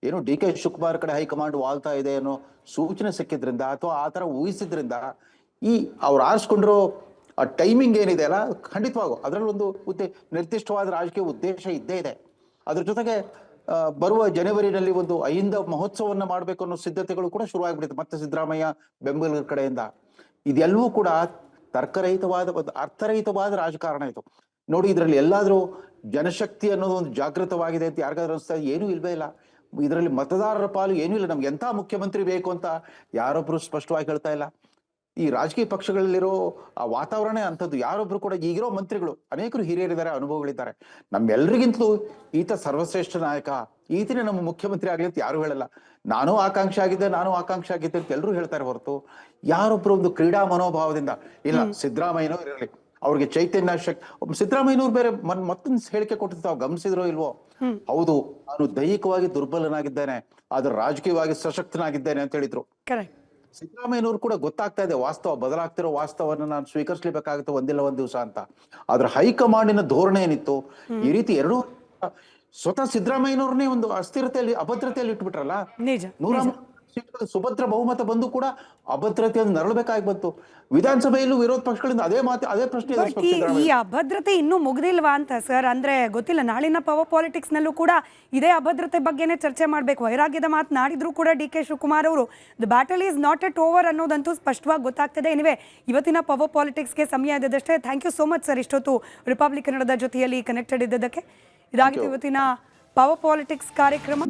ಏನು ಡಿ ಕೆ ಶಿವಕುಮಾರ್ ಕಡೆ ಹೈಕಮಾಂಡ್ ವಾಲ್ತಾ ಇದೆ ಅನ್ನೋ ಸೂಚನೆ ಸಿಕ್ಕಿದ್ರಿಂದ ಅಥವಾ ಆ ತರ ಊಹಿಸಿದ್ರಿಂದ ಈ ಅವ್ರು ಆರಿಸ್ಕೊಂಡಿರೋ ಆ ಟೈಮಿಂಗ್ ಏನಿದೆ ಅಲ್ಲ, ಖಂಡಿತವಾಗೂ ಅದರಲ್ಲಿ ಒಂದು ನಿರ್ದಿಷ್ಟವಾದ ರಾಜಕೀಯ ಉದ್ದೇಶ ಇದ್ದೇ ಇದೆ. ಅದ್ರ ಜೊತೆಗೆ ಬರುವ ಜನವರಿನಲ್ಲಿ ಒಂದು ಅಹಿಂದ ಮಹೋತ್ಸವವನ್ನ ಮಾಡ್ಬೇಕು ಅನ್ನೋ ಸಿದ್ಧತೆಗಳು ಕೂಡ ಶುರುವಾಗ್ಬಿಟ್ಟಿದೆ ಮತ್ತೆ ಸಿದ್ದರಾಮಯ್ಯ ಬೆಂಬಲಿಗರ ಕಡೆಯಿಂದ. ಇದೆಲ್ಲವೂ ಕೂಡ ತರ್ಕರಹಿತವಾದ ಒಂದು ಅರ್ಥರಹಿತವಾದ ರಾಜಕಾರಣ ಇದು. ನೋಡಿ, ಇದರಲ್ಲಿ ಎಲ್ಲಾದ್ರೂ ಜನಶಕ್ತಿ ಅನ್ನೋದು ಒಂದು ಜಾಗೃತವಾಗಿದೆ ಅಂತ ಯಾರಿಗಾದ್ರೂ ಅನಿಸ್ತಾ ಏನೂ ಇಲ್ವೇ ಇಲ್ಲ. ಇದರಲ್ಲಿ ಮತದಾರರ ಪಾಲು ಏನೂ ಇಲ್ಲ. ನಮ್ಗೆ ಎಂಥ ಮುಖ್ಯಮಂತ್ರಿ ಬೇಕು ಅಂತ ಯಾರೊಬ್ರು ಸ್ಪಷ್ಟವಾಗಿ ಹೇಳ್ತಾ ಇಲ್ಲ. ಈ ರಾಜಕೀಯ ಪಕ್ಷಗಳಲ್ಲಿರೋ ಆ ವಾತಾವರಣ ಅಂಥದ್ದು. ಯಾರೊಬ್ರು ಕೂಡ ಈಗಿರೋ ಮಂತ್ರಿಗಳು ಅನೇಕರು ಹಿರಿಯರಿದ್ದಾರೆ, ಅನುಭವಗಳಿದ್ದಾರೆ. ನಮ್ಮೆಲ್ಲರಿಗಿಂತಲೂ ಈತ ಸರ್ವಶ್ರೇಷ್ಠ ನಾಯಕ, ಈತನೇ ನಮ್ಮ ಮುಖ್ಯಮಂತ್ರಿ ಆಗ್ಲಿ ಅಂತ ಯಾರು ಹೇಳಲ್ಲ. ನಾನು ಆಕಾಂಕ್ಷಿ ಆಗಿದ್ದೆ ಅಂತ ಎಲ್ಲರೂ ಹೇಳ್ತಾರೆ ಹೊರತು ಯಾರೊಬ್ರು ಒಂದು ಕ್ರೀಡಾ ಮನೋಭಾವದಿಂದ ಇಲ್ಲ ಸಿದ್ದರಾಮಯ್ಯನವ್ರು ಇರಲಿ, ಅವ್ರಿಗೆ ಚೈತನ್ಯ ಶಕ್ತಿ. ಸಿದ್ದರಾಮಯ್ಯನವ್ರು ಬೇರೆ ಮತ್ತೊಂದು ಹೇಳಿಕೆ ಕೊಟ್ಟಿರ್ತಾವ, ಗಮನಿಸಿದ್ರೋ ಇಲ್ವೋ? ಹೌದು, ನಾನು ದೈಹಿಕವಾಗಿ ದುರ್ಬಲನಾಗಿದ್ದೇನೆ ಆದ್ರೆ ರಾಜಕೀಯವಾಗಿ ಸಶಕ್ತನಾಗಿದ್ದೇನೆ ಅಂತ ಹೇಳಿದ್ರು. ಸಿದ್ದರಾಮಯ್ಯನವರು ಕೂಡ ಗೊತ್ತಾಗ್ತಾ ಇದೆ ವಾಸ್ತವ, ಬದಲಾಗ್ತಿರೋ ವಾಸ್ತವವನ್ನು ನಾನು ಸ್ವೀಕರಿಸಲೇಬೇಕಾಗುತ್ತೆ ಒಂದಿಲ್ಲ ಒಂದ್ ದಿವಸ ಅಂತ. ಆದ್ರೆ ಹೈಕಮಾಂಡಿನ ಧೋರಣೆ ಏನಿತ್ತು, ಈ ರೀತಿ ಎರಡೂ ಸ್ವತಃ ಸಿದ್ದರಾಮಯ್ಯನವ್ರನ್ನೇ ಒಂದು ಅಸ್ಥಿರತೆಯಲ್ಲಿ, ಅಭದ್ರತೆಯಲ್ಲಿ ಇಟ್ಬಿಟ್ರಲ್ಲ. ನಿಜ 130 ಸೀಟ್ಗಳು ಸುಭದ್ರ ಬಹುಮತ ಬಂದು ಕೂಡ ಅಭದ್ರತೆಯನ್ನು ನರಳಬೇಕಾಗಿ ಬಂತು. ವಿಧಾನಸಭೆಯಲ್ಲೂ ವಿರೋಧ ಪಕ್ಷಗಳಿಂದ ಅದೇ ಪ್ರಶ್ನೆ ಬಟ್ ಎದುರಿಸ್ಬೇಕು ಈ ಸಿದ್ದರಾಮಯ್ಯ. ಅಭದ್ರತೆ ಇನ್ನೂ ಮುಗ್ದಿಲ್ವಾ ಅಂತ ಸರ್? ಅಂದ್ರೆ ಗೊತ್ತಿಲ್ಲ, ನಾಳಿನ ಪವರ್ ಪಾಲಿಟಿಕ್ಸ್ ನಲ್ಲೂ ಕೂಡ ಇದೇ ಅಭದ್ರತೆ ಬಗ್ಗೆನೇ ಚರ್ಚೆ ಮಾಡಬೇಕು. ವೈರಾಗ್ಯದ ಮಾತನಾಡಿದ್ರು ಕೂಡ ಡಿ ಕೆ ಶಿವಕುಮಾರ್ ಅವರು the battle is not yet over ಅನ್ನೋದಂತೂ ಸ್ಪಷ್ಟವಾಗಿ ಗೊತ್ತಾಗ್ತದೆ. ಎನಿವೆ, ಇವತ್ತಿನ ಪವರ್ ಪಾಲಿಟಿಕ್ಸ್ಗೆ ಸಮಯ ಇದ್ದದಷ್ಟೇ. Thank you so much sir, ಇಷ್ಟೊತ್ತು ರಿಪಬ್ಲಿಕ್ ಕನ್ನಡದ ಜೊತೆಯಲ್ಲಿ ಕನೆಕ್ಟೆಡ್ ಇದ್ದದಕ್ಕೆ. ಇದಾಗಿತ್ತು ಇವತ್ತಿನ ಪವರ್ ಪಾಲಿಟಿಕ್ಸ್ ಕಾರ್ಯಕ್ರಮ.